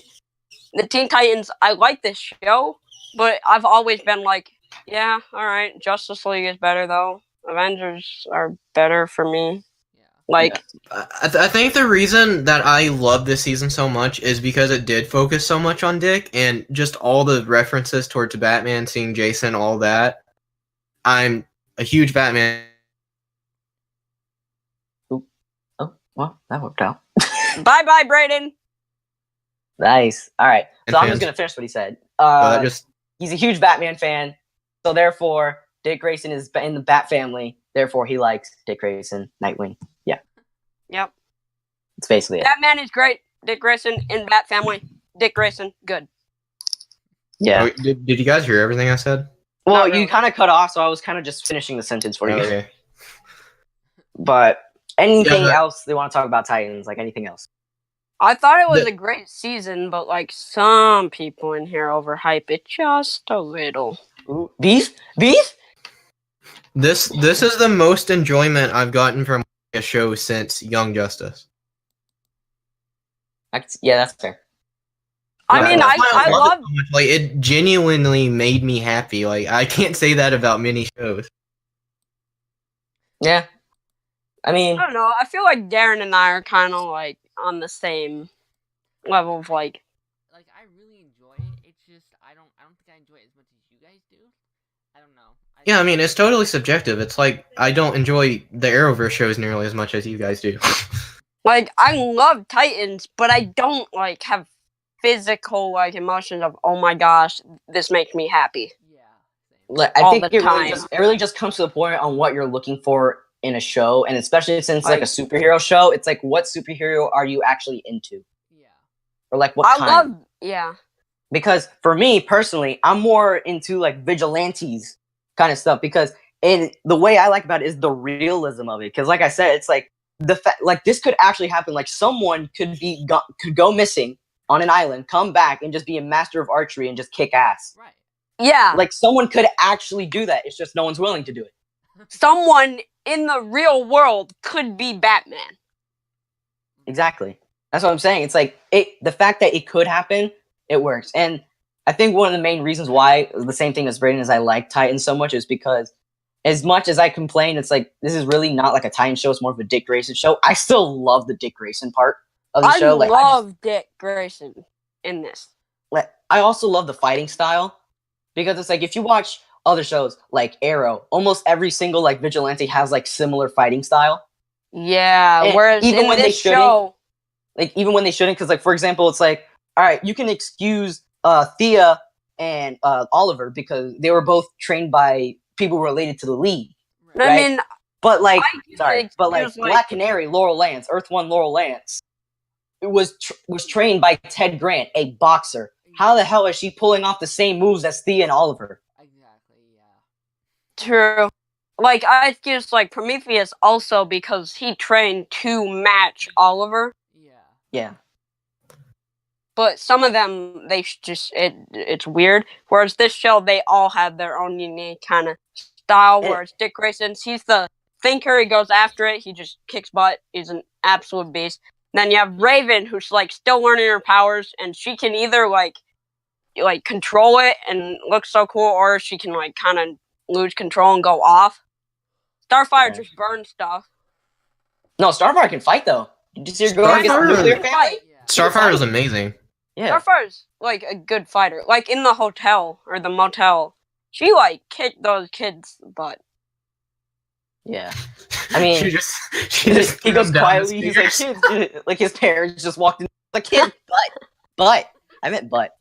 the Teen Titans, I like this show, but I've always been like, yeah, all right, Justice League is better though. Avengers are better for me. Yeah. Like, I think the reason that I love this season so much is because it did focus so much on Dick and just all the references towards Batman, seeing Jason, all that. I'm a huge Batman. Oh, well, that worked out. bye, Brayden. Nice. All right. And So I'm fans. just gonna finish what he said. But just He's a huge Batman fan, so therefore Dick Grayson is in the Bat family. Therefore, he likes Dick Grayson, Nightwing. Yeah, Yep. it's basically it. Batman is great. Dick Grayson in Bat family. Dick Grayson, good. Yeah. oh, did you guys hear everything I said? Well, Not really. you kind of cut off, so I was kind of just finishing the sentence for you. Okay. But anything Yeah, else they want to talk about Titans? Like anything else? I thought it was The- a great season, but like some people in here overhype it just a little. Ooh, beef? Beef? This is the most enjoyment I've gotten from a show since Young Justice. Yeah, that's fair. I Yeah, mean, that's I it love. so much. Like it genuinely made me happy. Like I can't say that about many shows. Yeah. I mean, I don't know. I feel like Darren and I are kind of like on the same level of like. Like I really enjoy it. It's just I don't think I enjoy it as much as you guys do. I don't know. Yeah, I mean it's totally subjective. It's like I don't enjoy the Arrowverse shows nearly as much as you guys do. Like I love Titans, but I don't like have physical like emotions of oh my gosh, this makes me happy. Yeah. Same. like, I all think the it really just comes to the point on what you're looking for in a show, and especially since like a Like- superhero show, it's like what superhero are you actually into, Yeah. or like what I kind? love, yeah. Because for me personally, I'm more into like vigilantes kind of stuff because the way I like about it is the realism of it. Because like I said, it's like the fact like this could actually happen. Like someone could could go missing on an island, come back, and just be a master of archery and just kick ass. Right. Yeah, Like someone could actually do that. It's just no one's willing to do it. someone in the real world could be Batman. Exactly. That's what I'm saying. It's like the fact that it could happen, it works. And I think one of the main reasons why the same thing as Brayden is I like Titans so much is because as much as I complain, it's like this is really not like a Titan show, it's more of a Dick Grayson show. I still love the Dick Grayson part of the I show. Like love Dick Grayson in this. I also love the fighting style because it's like if you watch other shows like Arrow, almost every single like vigilante has like similar fighting style. Yeah, And whereas even in when they this shouldn't, show, Like even when they shouldn't, because like for example, it's like all right, you can excuse Thea and Oliver because they were both trained by people related to the League. I right? mean, But like, I sorry, but like excuse, like- Black Canary, Laurel Lance, Earth One, Laurel Lance, it was trained by Ted Grant, a boxer. How the hell is she pulling off the same moves as Thea and Oliver? Exactly. Yeah. true. Like I excuse like Prometheus also because he trained to match Oliver. Yeah. Yeah, but some of them it's weird. Whereas this show, they all have their own unique kind of style. Whereas Dick Grayson's, he's the thinker. He goes after it. He just kicks butt. He's an absolute beast. And then you have Raven, who's like still learning her powers, and she can either like control it and look so cool, or she can like kind of lose control and go off. Starfire just burns stuff. No, Starfire can fight though. Did you see her go against the nuclear family? Starfire was amazing. Yeah. Starfire's like a good fighter. Like in the hotel or the motel, she like kicked those kids' butt. Yeah. I mean, he goes quietly. He's like, kids, like his parents just walked in. The kid, but I meant butt.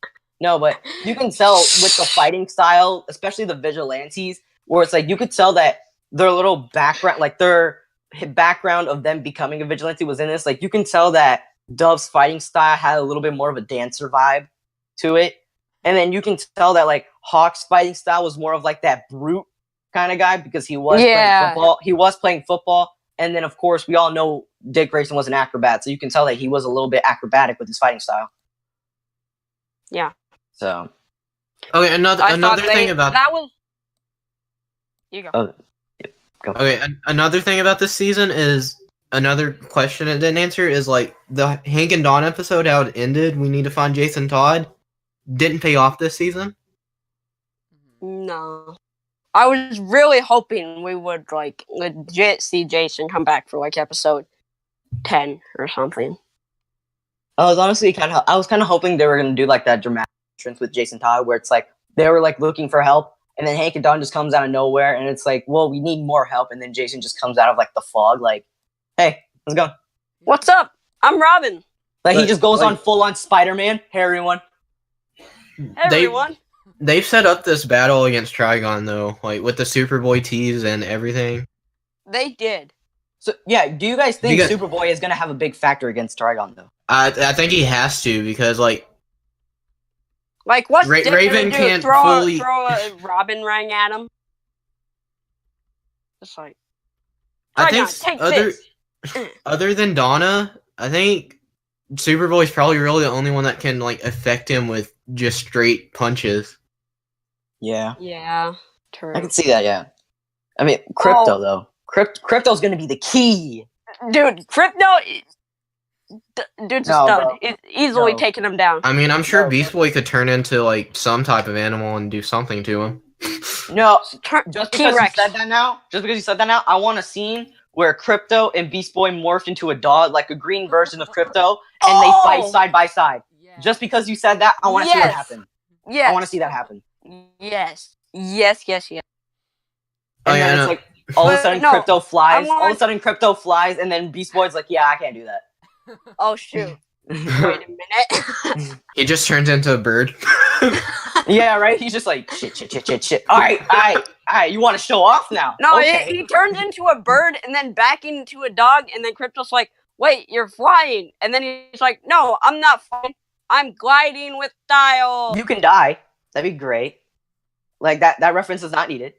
No, but you can tell with the fighting style, especially the vigilantes, where it's like you could tell that their little background, like their background of them becoming a vigilante was in this. Like you can tell that Dove's fighting style had a little bit more of a dancer vibe to it, and then you can tell that like Hawk's fighting style was more of like that brute kind of guy because he was playing football. He was playing football, and then of course we all know Dick Grayson was an acrobat, so you can tell that he was a little bit acrobatic with his fighting style. Yeah. So. Okay, another thing about that was. You go. Oh, yeah, go. Okay, another thing about this season is another question it didn't answer is like the Hank and Dawn episode, how it ended. We need to find Jason Todd. Didn't pay off this season. No. I was really hoping we would like legit see Jason come back for like episode 10 or something. I was honestly kind of hoping they were gonna do like that dramatic entrance with Jason Todd, where it's like they were like looking for help, and then Hank and Dawn just comes out of nowhere, and it's like, well, we need more help, and then Jason just comes out of like the fog, like, hey, let's go. What's up? I'm Robin. Like he just goes on full on Spider-Man. Hey everyone. Hey everyone. They've set up this battle against Trigon though, like with the Superboy tease and everything. They did. So yeah, do you guys think Superboy is gonna have a big factor against Trigon though? I think he has to because like what's Raven can't throw fully a Robin ring at him? Just like I think other than Donna, I think Superboy's probably really the only one that can like affect him with just straight punches. Yeah. Yeah. True. I can see that. Yeah. I mean, Crypto though. Crypto's gonna be the key. Dude, Crypto. Dude's a stud. He's easily taking him down. I mean, I'm sure Beast Boy could turn into like some type of animal and do something to him. No, just because you said that now, I want a scene where Crypto and Beast Boy morphed into a dog, like a green version of Crypto, and they fight side by side. Yeah. Just because you said that, I want to see that happen. Yes. I want to see that happen. Yes. And then it's like all of a sudden Crypto flies. All of a sudden Crypto flies, and then Beast Boy's like, "Yeah, I can't do that." Oh shoot! Wait a minute. He just turns into a bird. Yeah, right. He's just like shit. All right. You want to show off now? No, okay. he turns into a bird and then back into a dog, and then Crypto's like, "Wait, you're flying?" And then he's like, "No, I'm not flying. I'm gliding with style." You can die. That'd be great. Like that reference is not needed.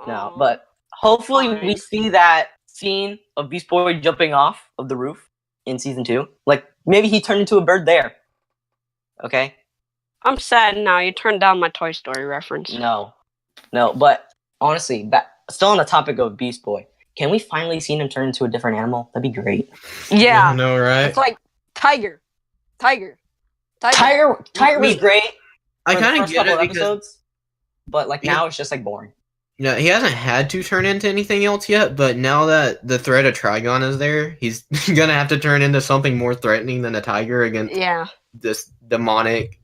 No, but hopefully we see that scene of Beast Boy jumping off of the roof in season 2. Like maybe he turned into a bird there. Okay. I'm sad now. You turned down my Toy Story reference. No, but honestly, still on the topic of Beast Boy, can we finally see him turn into a different animal? That'd be great. Yeah. I know, right? It's like Tiger. Tiger was great. I kind of get it episodes, but like now it's just like boring. No, he hasn't had to turn into anything else yet, but now that the threat of Trigon is there, he's gonna have to turn into something more threatening than a tiger against this demonic.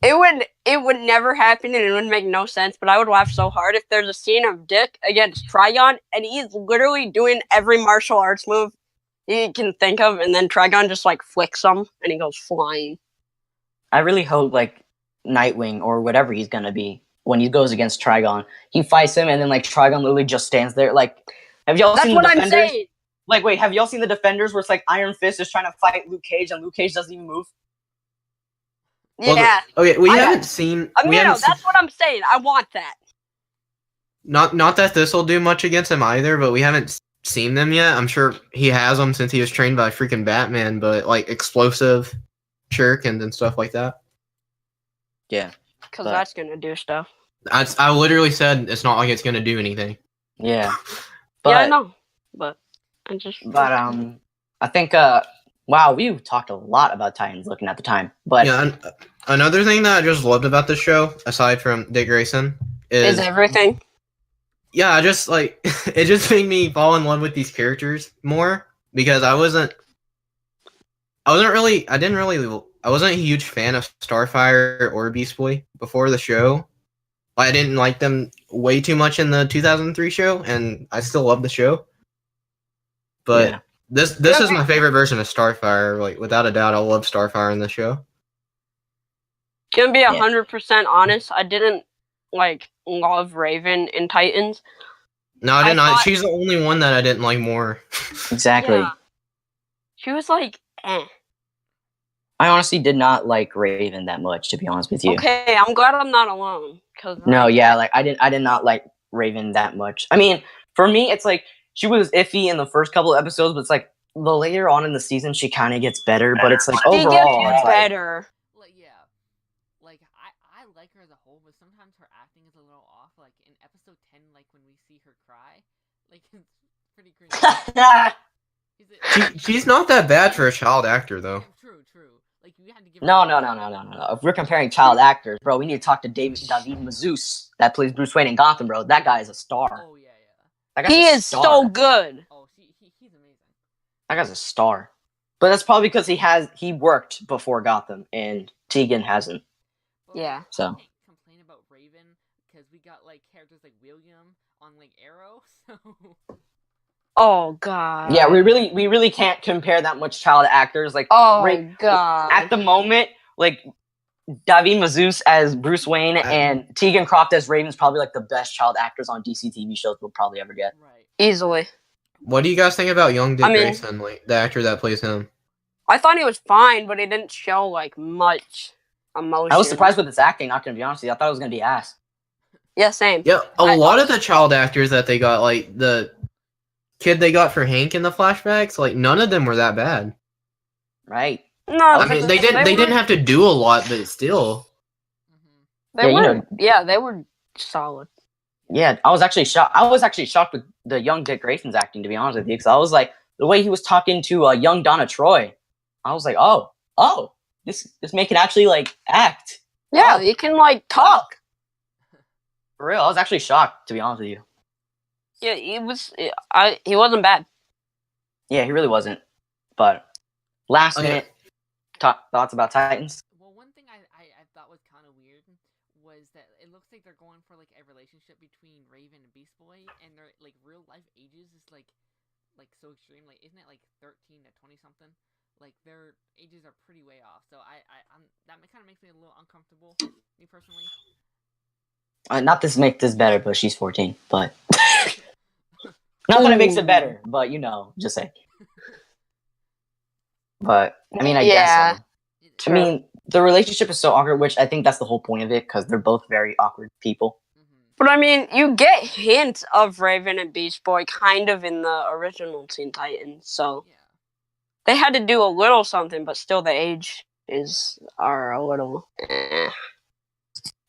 It would never happen and it would make no sense, but I would laugh so hard if there's a scene of Dick against Trigon and he's literally doing every martial arts move he can think of, and then Trigon just like flicks him and he goes flying. I really hope like Nightwing or whatever he's gonna be, when he goes against Trigon, he fights him and then like Trigon literally just stands there. Like, have y'all seen the Defenders? I'm saying. Like, wait, have y'all seen the Defenders where it's like Iron Fist is trying to fight Luke Cage and Luke Cage doesn't even move? Yeah. Okay, we haven't seen. That's what I'm saying. I want that. Not that this will do much against him either, but we haven't seen them yet. I'm sure he has them since he was trained by freaking Batman. But like explosive, shurikens and stuff like that. Yeah. Because But- that's gonna do stuff. I literally said it's not like it's gonna do anything. Yeah. Yeah, I But know. But I just. I think wow, we talked a lot about Titans looking at the time. But Yeah, and another thing that I just loved about this show, aside from Dick Grayson, Is is everything. yeah, I just like it just made me fall in love with these characters more because I wasn't a huge fan of Starfire or Beast Boy before the show. I didn't like them way too much in the 2003 show, and I still love the show. But Yeah. this is my favorite version of Starfire. Like without a doubt, I love Starfire in the show. Gonna be Yeah. 100% honest. I didn't like love Raven in Titans. No, I didn't. thought- She's the only one that I didn't like more. exactly. Yeah. She was like, I honestly did not like Raven that much, to be honest with you. Okay, I'm glad I'm not alone. Cause No, yeah, like I did not like Raven that much. I mean, for me, it's like she was iffy in the first couple of episodes, but it's like the later on in the season she kind of gets better. But it's like she overall, gets it's like, better. Like, yeah. Like, I like her as a whole, but sometimes her acting is a little off. Like, in episode 10, like, when we see her cry, like, it's pretty cringy. She's not that bad for a child actor, though. True. Like, you had to give no. her If we're comparing child actors, bro, we need to talk to David Mazouz that plays Bruce Wayne in Gotham, bro. That guy is a star. Oh, yeah. That guy's He a is star. so good. Oh, he's amazing. That guy's a star. But that's probably because he worked before Gotham and Tegan hasn't. But, Yeah. So. I can't complain about Raven, because we got, like, characters like William on, like, Arrow, so... Oh god. Yeah, we really can't compare that much child actors. Like, Oh god. at the moment, like David Mazouz as Bruce Wayne and Tegan Croft as Raven's probably like the best child actors on DC TV shows we'll probably ever get. Right. Easily. What do you guys think about young Dick I mean- Grayson, like the actor that plays him? I thought he was fine, but he didn't show like much emotion. I was surprised with his acting. Not gonna be honest with you, I thought it was gonna be ass. Yeah, same. Yeah, a lot of the child actors that they got, like the kid they got for Hank in the flashbacks, like none of them were that bad. Right? No, I mean, they didn't have to do a lot, but still. Mm-hmm. They Yeah, you were. know- Yeah, they were solid. Yeah, I was actually shocked with the young Dick Grayson's acting, to be honest with you, because I was like the way he was talking to young Donna Troy. I was like, oh, this man can actually like act. Yeah, Oh. you can like talk. For real, I was actually shocked, to be honest with you. Yeah, he was. He wasn't bad. Yeah, he really wasn't. But last Oh, yeah. minute thoughts about Titans. Well, one thing I thought was kind of weird was that it looks like they're going for like a relationship between Raven and Beast Boy, and their like real life ages is like so extreme. Like, isn't it like 13 to 20 something? Like their ages are pretty way off. So I'm that kind of makes me a little uncomfortable, me personally. Not to make this better, but she's 14. But not that it makes it better, but just say. But I mean, I Yeah. guess. I mean, the relationship is so awkward, which I think that's the whole point of it, because they're both very awkward people. But I mean, you get hints of Raven and Beast Boy kind of in the original Teen Titans, so Yeah. they had to do a little something, but still the ages are a little.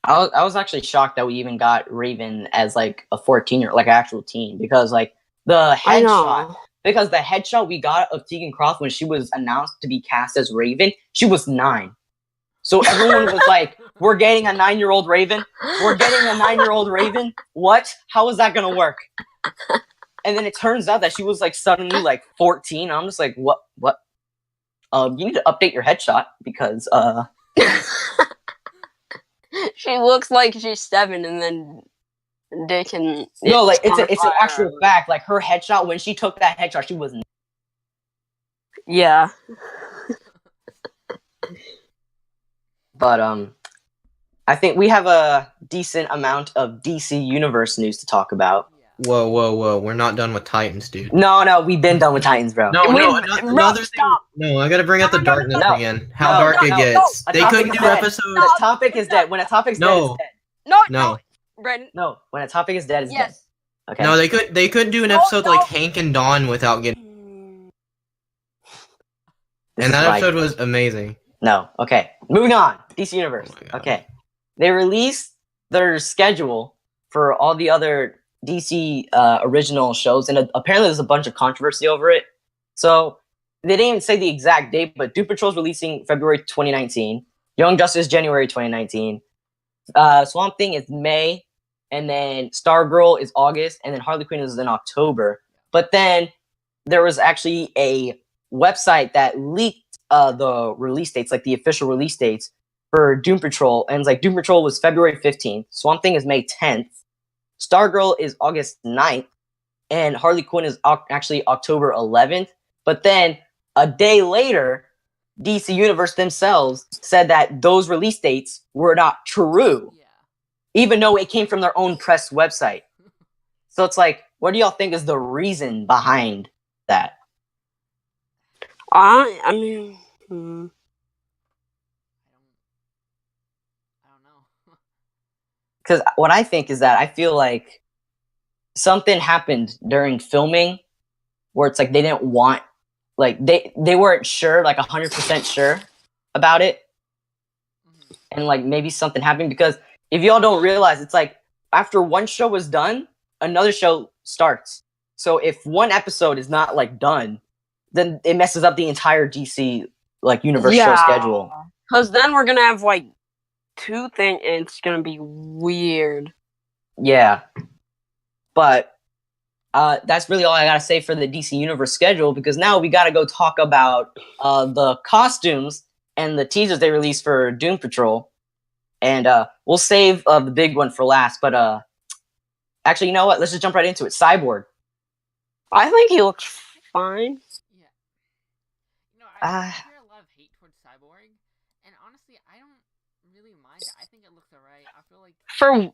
I was actually shocked that we even got Raven as like a 14-year, like an actual teen, because like the I headshot. know. Because the headshot we got of Tegan Croft when she was announced to be cast as Raven, she was 9. So everyone was like, we're getting a 9-year-old Raven? We're getting a 9-year-old Raven? What? How is that going to work? And then it turns out that she was like suddenly like 14. I'm just like, what? You need to update your headshot because, She looks like she's 7, and then Dick and no, like it's an Starfire. actual fact. Like her headshot, when she took that headshot, she was. Yeah. But I think we have a decent amount of DC Universe news to talk about. Yeah. Whoa! We're not done with Titans, dude. No, we've been done with Titans, bro. No, Bro, another thing. stop. No, I gotta bring up the No. darkness again. How No, dark it no, gets. no. They A topic couldn't is do dead. episodes. When a topic is dead. When a topic's dead, No. it's dead. No, No. Brandon. No, when a topic is dead, it's Yes. dead. Okay. No, they couldn't do an No, episode no. like Hank and Dawn without getting. This And is that like- episode was amazing. No. Okay. Moving on. DC Universe. Oh my God. Okay. They released their schedule for all the other DC original shows, and apparently there's a bunch of controversy over it. So they didn't even say the exact date, but Doom Patrol is releasing February 2019. Young Justice January 2019. Swamp Thing is May, and then Stargirl is August, and then Harley Quinn is in October. But then there was actually a website that leaked the release dates, like the official release dates for Doom Patrol, and it's like Doom Patrol was February 15th, Swamp Thing is May 10th, Stargirl is August 9th, and Harley Quinn is actually October 11th. But then a day later, DC Universe themselves said that those release dates were not true, Yeah. even though it came from their own press website. So it's like, what do y'all think is the reason behind that? I mean, I don't know. Because what I think is that I feel like something happened during filming where it's like they didn't want, like they weren't sure, like 100% sure about it, Mhm. and like maybe something happened, because if y'all don't realize, it's like after one show is done, another show starts. So if one episode is not like done, then it messes up the entire DC like universe show schedule. because then we're gonna have like two things, and it's gonna be weird. Yeah, but that's really all I gotta say for the DC Universe schedule, because now we gotta go talk about the costumes and the teasers they released for Doom Patrol, and we'll save the big one for last. But actually, you know what? Let's just jump right into it. Cyborg. I think he looks fine. Yeah. You know, I Uh, hear a lot of hate towards Cyborg, and honestly, I don't really mind it. I think it looks alright. I feel like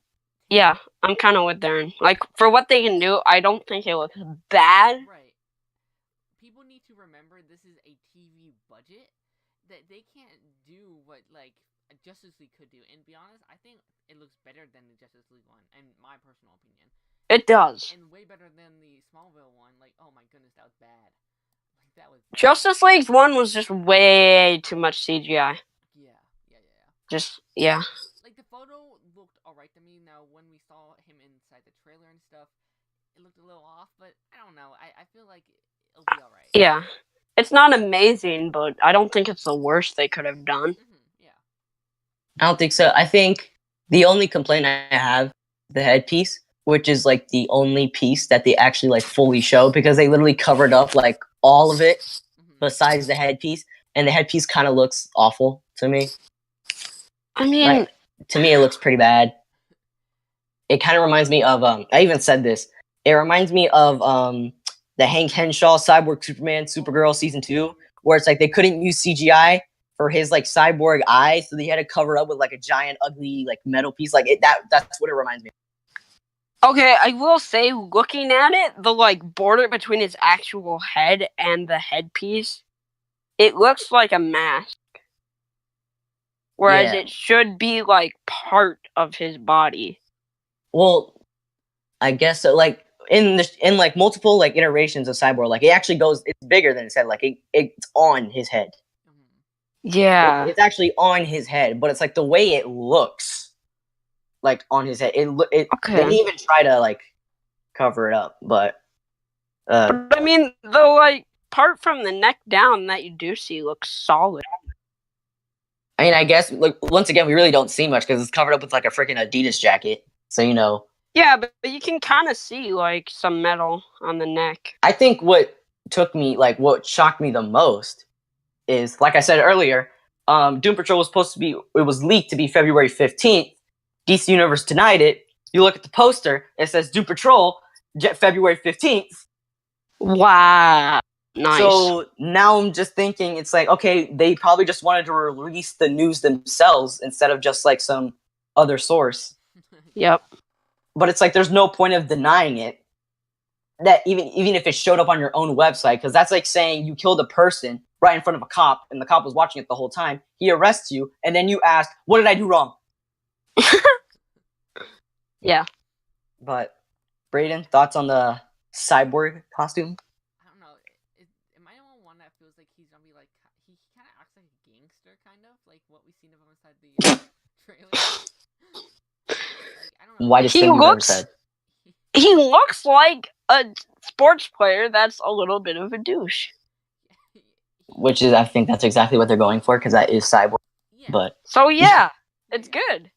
Yeah, I'm kind of with Darren. Like, for what they can do, I don't think it looks bad. right. People need to remember this is a TV budget, that they can't do what like a Justice League could do. And to be honest, I think it looks better than the Justice League one, in my personal opinion. It does. And way better than the Smallville one. Like, oh my goodness, that was bad. Like, that was bad. Justice League's one was just way too much CGI. Yeah. Just, yeah. Like, the photo looked alright to me. Now, when we saw him inside the trailer and stuff, it looked a little off, but I don't know. I feel like it'll be alright. Yeah. It's not amazing, but I don't think it's the worst they could have done. Yeah. I don't think so. I think the only complaint I have, the headpiece, which is like the only piece that they actually like fully show, because they literally covered up like all of it besides the headpiece, and the headpiece kind of looks awful to me. I mean, Like, to me, it looks pretty bad. It kind of reminds me of I even said this. It reminds me of the Hank Henshaw Cyborg Superman Supergirl season 2, where it's like they couldn't use CGI for his like cyborg eye, so they had to cover up with like a giant ugly like metal piece. Like that's what it reminds me of. okay, I will say, looking at it, the like border between his actual head and the headpiece, it looks like a mask. Whereas Yeah. it should be like part of his body. Well, I guess so. Like in like multiple like iterations of Cyborg, like it actually goes. It's bigger than his head. Like it's on his head. Yeah. It's actually on his head, but it's like the way it looks, like on his head. It They Okay. didn't even try to like cover it up, but But I mean, the like part from the neck down that you do see looks solid. I mean, I guess like once again, we really don't see much because it's covered up with like a freaking Adidas jacket. So you know. Yeah, but you can kind of see like some metal on the neck. I think what shocked me the most is, like I said earlier, Doom Patrol was supposed to be, it was leaked to be February 15th. DC Universe denied it. You look at the poster, it says Doom Patrol, February 15th. Wow. Nice. So now I'm just thinking, it's like, okay, they probably just wanted to release the news themselves instead of just like some other source. Yep. But it's like there's no point of denying it. That even if it showed up on your own website, because that's like saying you killed a person right in front of a cop, and the cop was watching it the whole time. He arrests you, and then you ask, "What did I do wrong?" Yeah. But Brayden, thoughts on the cyborg costume? I don't know. Am I the only one that feels like he's gonna be like he kind of acts like a gangster? poster, kind of like what we've seen of him inside the trailer. Like, I don't know. Whitest He thing you've ever looks- said. He looks like a sports player that's a little bit of a douche. Which is, I think that's exactly what they're going for, because that is Cyborg. Yeah. But So yeah, it's good.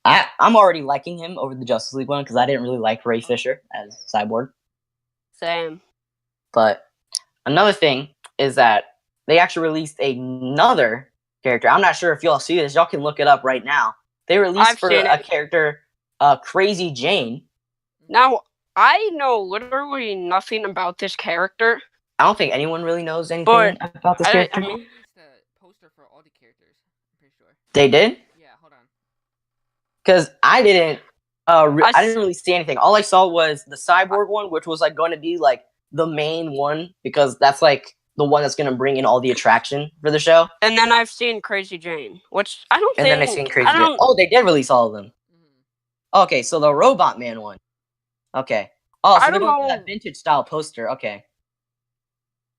I'm already liking him over the Justice League one, because I didn't really like Ray Fisher as Cyborg. Same. But another thing is that they actually released another character. I'm not sure if y'all see this. Y'all can look it up right now. They released I've for seen a it. character, Crazy Jane. Now, I know literally nothing about this character. I don't think anyone really knows anything But about this I character. They mean, released a poster for all the characters. I'm pretty sure. They did? Yeah, hold on. Because I didn't. I I didn't really see anything. All I saw was the Cyborg one, which was like going to be like the main one, because that's like the one that's going to bring in all the attraction for the show. and then I've seen Crazy Jane, which I don't And think. then I seen Crazy I Jane. don't. Oh, they did release all of them. Mhm. Okay, so the Robot Man one. Okay. Oh, so I they're don't going for know. that vintage style poster. Okay.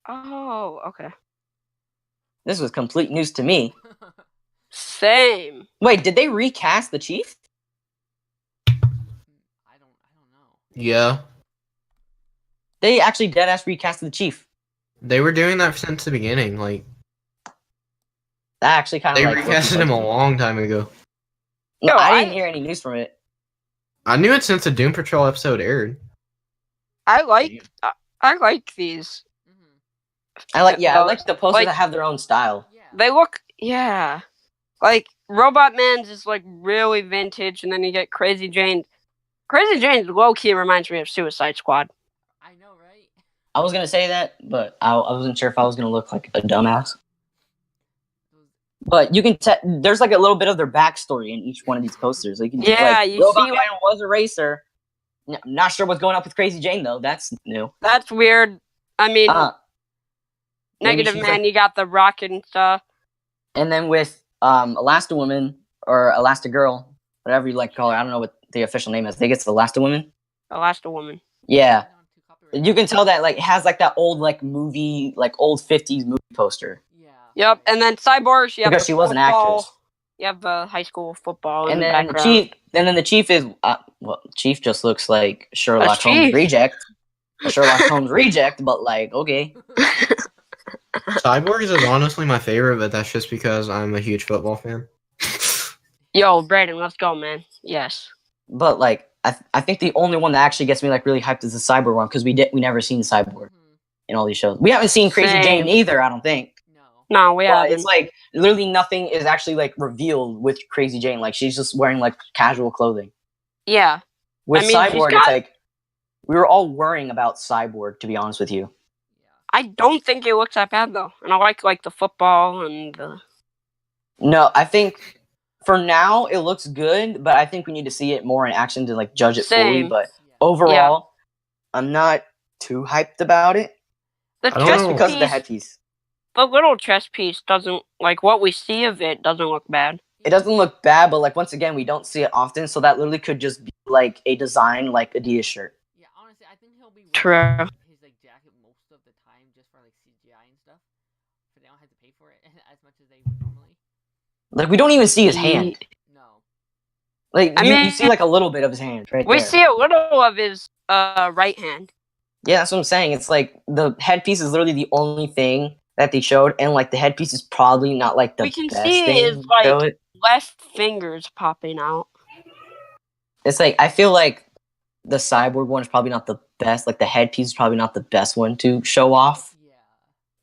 Oh, okay. This was complete news to me. Same. Wait, did they recast the Chief? I don't know. Yeah, They actually deadass recasted the Chief. they were doing that since the beginning. Like That actually kind of they like recasted him a long time ago. No, No, I I- didn't hear any news from it. I knew it since the Doom Patrol episode aired. I like these. Mhm. I like I Those- like the posters like- that have their own style. Yeah. They look, yeah. Like Robot Man's is like really vintage, and then you get Crazy Jane. Crazy Jane low key reminds me of Suicide Squad. I know, right? I was gonna say that, but I wasn't sure if I was gonna look like a dumbass. Those- But you can there's like a little bit of their backstory in each one of these posters. Like, you can Yeah, like, you Robot see, Man was a racer. Not sure what's going up with Crazy Jane though. That's new. That's weird. I mean, Maybe Negative she's, Man, like- you got the rock and stuff. and then with Elasti-Woman or Elastigirl, whatever you like to call her. I don't know what the official name is. I think it's Elasti-Woman. Elasti-Woman. Yeah, I don't have to copyright you can that. tell that like it has like that old like movie, like old 50s movie poster. Yeah. Yep, and then Cyborg, you have Because the she was an football, actress. You have the high school football in And the then background. the chief is Chief just looks like Sherlock That's Holmes Chief. reject. A Sherlock Holmes reject, but like okay. Cyborgs is honestly my favorite, but that's just because I'm a huge football fan. Yo, Brayden, let's go, man. Yes. But like I think the only one that actually gets me like really hyped is the Cyborg one, because we never seen Cyborg Mhm. in all these shows. We haven't seen Crazy Same. Jane either, I don't think. No. No, we But haven't. it's like literally nothing is actually like revealed with Crazy Jane. Like she's just wearing like casual clothing. Yeah. With I mean, she's Cyborg, got- it's like we were all worrying about Cyborg, to be honest with you. Yeah. I don't think it looks that bad, though. And I like the football and the... No, I think for now it looks good, but I think we need to see it more in action to like judge it fully. Same. But Yeah. overall, I'm not too hyped about it The I don't chest know. because of the piece, headpiece. the little chest piece doesn't... Like, what we see of it doesn't look bad. It doesn't look bad, but like once again, we don't see it often, so that literally could just be like a design like Adidas shirt. Yeah, honestly, I think he'll be True. wearing his like jacket most of the time just for like CGI and stuff. So they don't have to pay for it as much as they would normally. Like we don't even see his hand. No. Like I you mean- see like a little bit of his hand right We there. see a little of his right hand. Yeah, that's what I'm saying. It's like the headpiece is literally the only thing that they showed, and like the headpiece is probably not like the We can best see thing his, to like- show it. Left fingers popping out. It's like I feel like the Cyborg one is probably not the best. Like the headpiece is probably not the best one to show off. Yeah.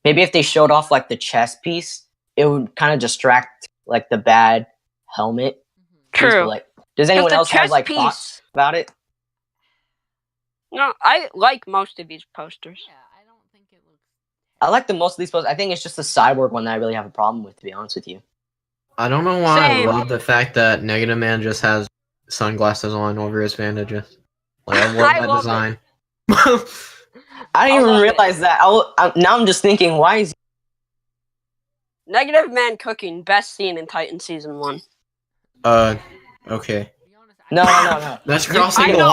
Maybe if they showed off like the chest piece, it would kind of distract like the bad helmet. Mhm. piece, but, True. like, does anyone the else have chest like piece- thoughts about it? No, I like most of these posters. Yeah, I don't think it looks. I like the most of these posts. I think it's just the Cyborg one that I really have a problem with, to be honest with you. I don't know why Same. I love the fact that Negative Man just has sunglasses on over his bandages. Like I love I that love it. design. I didn't I even love realize that. Now I'm just thinking, why is Negative Man cooking, best scene in Titan season 1. Okay. To be honest, no. That's You- crossing I the know.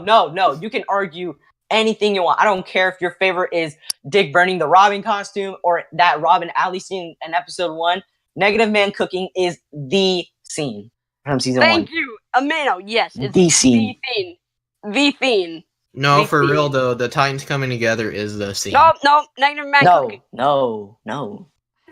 line. No. You can argue anything you want. I don't care if your favorite is Dick burning the Robin costume or that Robin Alley scene in episode 1. Negative Man cooking is the scene from season 1. Thank you, Amino. Yes, it's The scene. The theme. No, The for theme. real though, the Titans coming together is the scene. No, Negative Man cooking. No.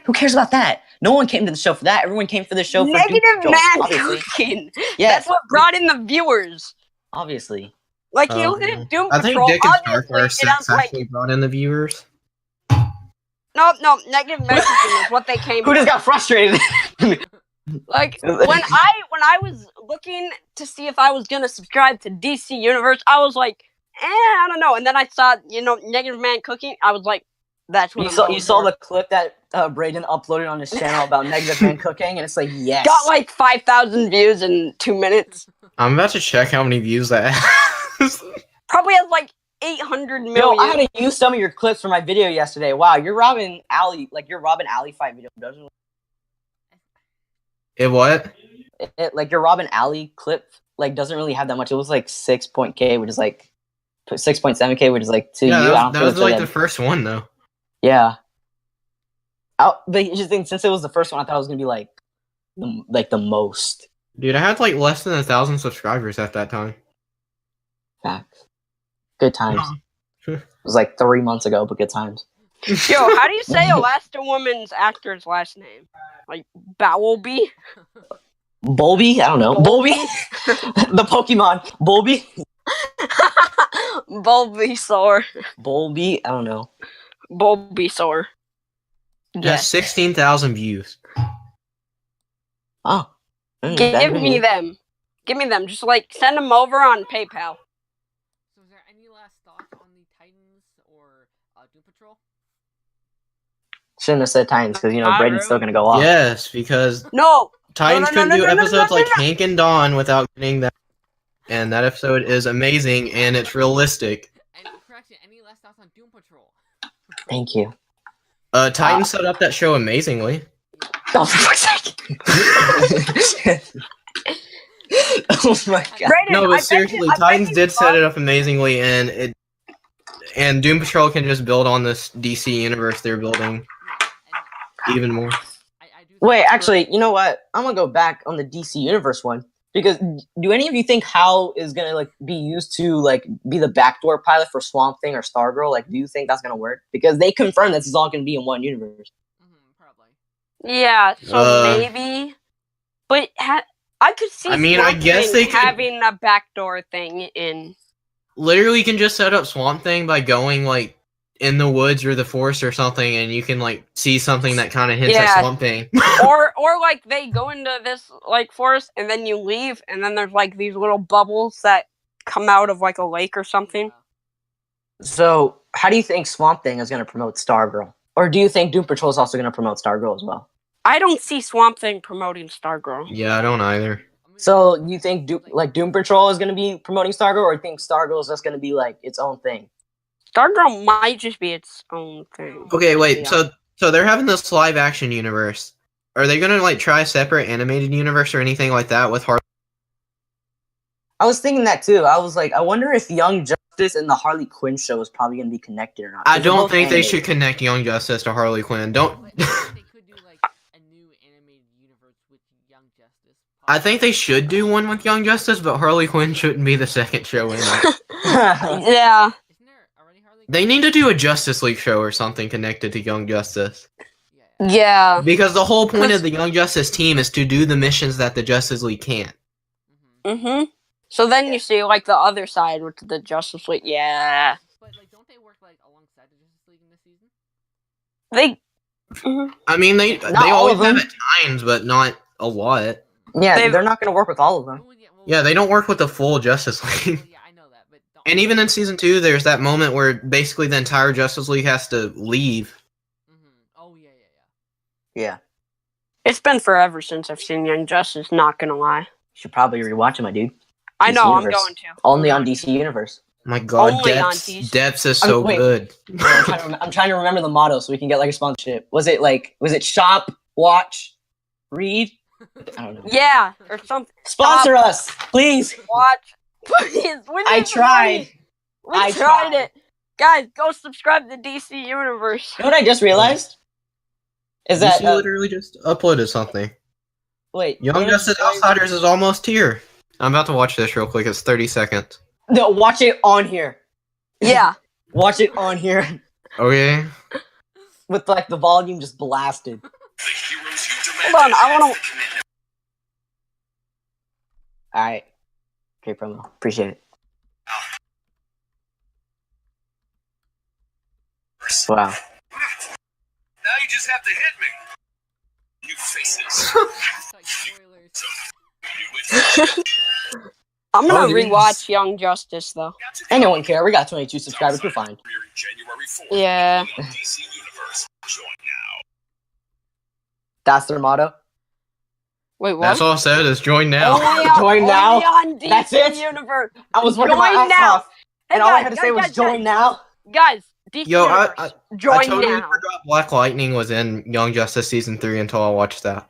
Who cares about that? No one came to the show for that. Everyone came for the show for Negative Doom Patrol, Man obviously. cooking. Yes, That's what brought in the viewers. obviously. Like, you look at Doom I think Patrol, Dick and obviously, Starfire it has, like... actually brought in the viewers. No, Negative Man cooking is what they came Who just got frustrated? Like, when I was looking to see if I was gonna subscribe to DC Universe, I was like, I don't know. And then I saw, Negative Man cooking. I was like, that's what You saw the clip that Brayden uploaded on his channel about Negative Man cooking, and it's like, yes. Got like 5,000 views in 2 minutes. I'm about to check how many views that has. Probably has like 800 million. Yo, I had to use some of your clips for my video yesterday. Wow, your Robin Alley fight video doesn't. It what? Your Robin Alley clip doesn't really have that much. It was like 6.k, which is like 6.7k, which is like to you. That was like the first one though. Yeah. But just think, since it was the first one, I thought it was gonna be like the most. Dude, I had like less than 1,000 subscribers at that time. Facts. Good times. It was like 3 months ago, but good times. Yo, how do you say Elastigirl's actor's last name? Like, Bowlby? Bulby? I don't know. Bulby? The Pokemon. Bulby? Bulbasaur. Bulby? I don't know. Bulbasaur. It has 16,000 views. Oh. Give me them. Give me them. Just send them over on PayPal. So is there any last thoughts on the Titans or Doom Patrol? Shouldn't have said Titans because Braden's still gonna go off. Yes, because No. Titans No, couldn't do episodes like no. Hank and Dawn without getting that. And that episode is amazing and it's realistic. And correction, any last thoughts on Doom Patrol? Thank you. Titans set up that show amazingly. Oh, for fuck's sake. Oh my god. Brayden, No, I but bet seriously, you- I bet Titans you did set thought- it up amazingly, and Doom Patrol can just build on this DC universe they're building even more. I do Wait, actually, you know what? I'm gonna go back on the DC Universe one because do any of you think Hal is gonna be used to be the backdoor pilot for Swamp Thing or Stargirl? Do you think that's gonna work? Because they confirmed this is all gonna be in one universe. probably. Yeah, so maybe. But I could see I guess Thing they could- having a backdoor thing in... Literally, you can just set up Swamp Thing by going in the woods or the forest or something, and you can see something that kind of hints at Yeah. Swamp Thing. or they go into this forest and then you leave and then there's these little bubbles that come out of a lake or something. So, how do you think Swamp Thing is gonna promote Stargirl? Or do you think Doom Patrol is also gonna promote Stargirl as well? I don't see Swamp Thing promoting Stargirl. Yeah, I don't either. So, you think Doom Patrol is gonna be promoting Stargirl, or you think Stargirl is just gonna be its own thing? Stargirl might just be its own thing. Okay, wait. Yeah. So they're having this live action universe. Are they gonna try a separate animated universe or anything like that with Harley? I was thinking that too. I was I wonder if Young Justice and the Harley Quinn show is probably gonna be connected or not. I 'Cause they're don't both think they animated. should connect Young Justice to Harley Quinn. Don't. But I think they could do a new animated universe with Young Justice. I think they should do one with Young Justice, but Harley Quinn shouldn't be the second show in it. Yeah. Isn't there already Harley? They need to do a Justice League show or something connected to Young Justice. Yeah. Yeah. Because the whole point of the Young Justice team is to do the missions that the Justice League can't. Mm-hmm. So then you see the other side with the Justice League. Yeah. But don't they work alongside the Justice League in this season? They. Mhm. I mean, they all always of them. have at times, but not a lot. Yeah, They've- they're not gonna work with all of them. Well, Yeah, they don't work with the full Justice League. Well, yeah, I know that, but And even in season 2, there's that moment where basically the entire Justice League has to leave. Oh yeah. Yeah, It's been forever since I've seen Young Justice. Not gonna lie. you should probably rewatch it, my dude. I DC know. I'm Universe. going to. Only on DC Universe. My God, Only on Depths, DC. Depths is so wait. good. I'm trying to remember the motto so we can get a sponsorship. Was it shop, watch, read? I don't know. Yeah, or something. Sponsor us, please. Watch. Please. We I need some tried. money. We I tried tried. it. Guys, go subscribe to DC Universe. You know what I just realized? Is that DC literally just uploaded something. wait? Young what Justice Outsiders is almost here. I'm about to watch this real quick. It's 30 seconds. No, watch it on here. Yeah. Watch it on here Okay. with like the volume just blasted. Hold on, I want to. All right. Great promo. Appreciate it. Wow. Now you just have to hit me. You faces. Spoilers. I'm gonna Oh, it rewatch is. Young Justice though. Ain't no one care. We got 22 subscribers. We're fine. January 4th. Yeah. DC Universe. Join now. That's their motto. Wait, what? That's all I said is join now. Only on, Join only now? on DC That's it? Universe. I was working my Join ass now. off, Hey, and all I guys, had to say was guys, join now. Guys, DC Yo, Universe. I Join totally now. forgot Black Lightning was in Young Justice Season 3 until I watched that.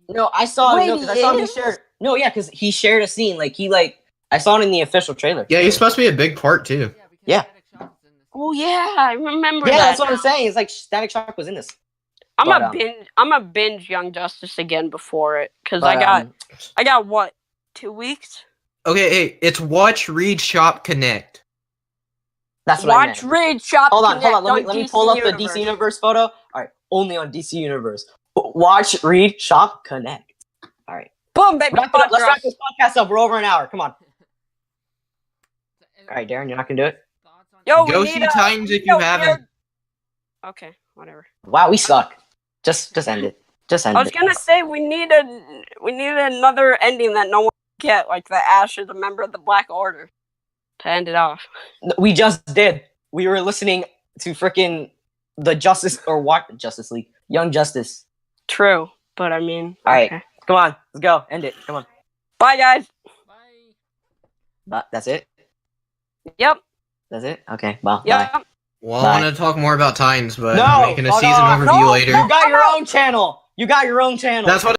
No, I saw Wait, no, because I saw he him is? share. No, yeah, because he shared a scene. I saw it in the official trailer. Yeah, he's supposed to be a big part too. Yeah, because Yeah. Static Shock is in this. Oh yeah, I remember Yeah, that. that's what I'm saying. It's like Static Shock was in this. I'm But, a binge. I'm a binge Young Justice again before it because I But, got what 2 weeks. Okay, hey, it's watch, read, shop, connect. that's what I Watch, meant. read, shop. Hold on. Connect Let me pull up the DC Universe photo. All right, only on DC Universe. Watch, read, shop, connect. All right, Boom, baby. let's wrap Podcast. this podcast up. We're over an hour. Come on. All right, Darren, you're not gonna do it. Thoughts on Yo, Go we see need a- Titans we if need you a haven't. weird- Okay, whatever. Wow, we suck. Just end it. Just end I was it. gonna say we need another ending that no one can get, like the Ash is a member of the Black Order, to end it off. We just did. We were listening to freaking the Justice or what Justice League, Young Justice. True, but I mean, All right, okay. come on, let's go. End it. Come on. Bye, guys. Bye. That's it. Yep. That's it. Okay. Well, Yep. bye. Well, Bye. I want to talk more about Titans, but No, I'm making a fuck season off. overview No, later. You got your own channel. You got your own channel. That's what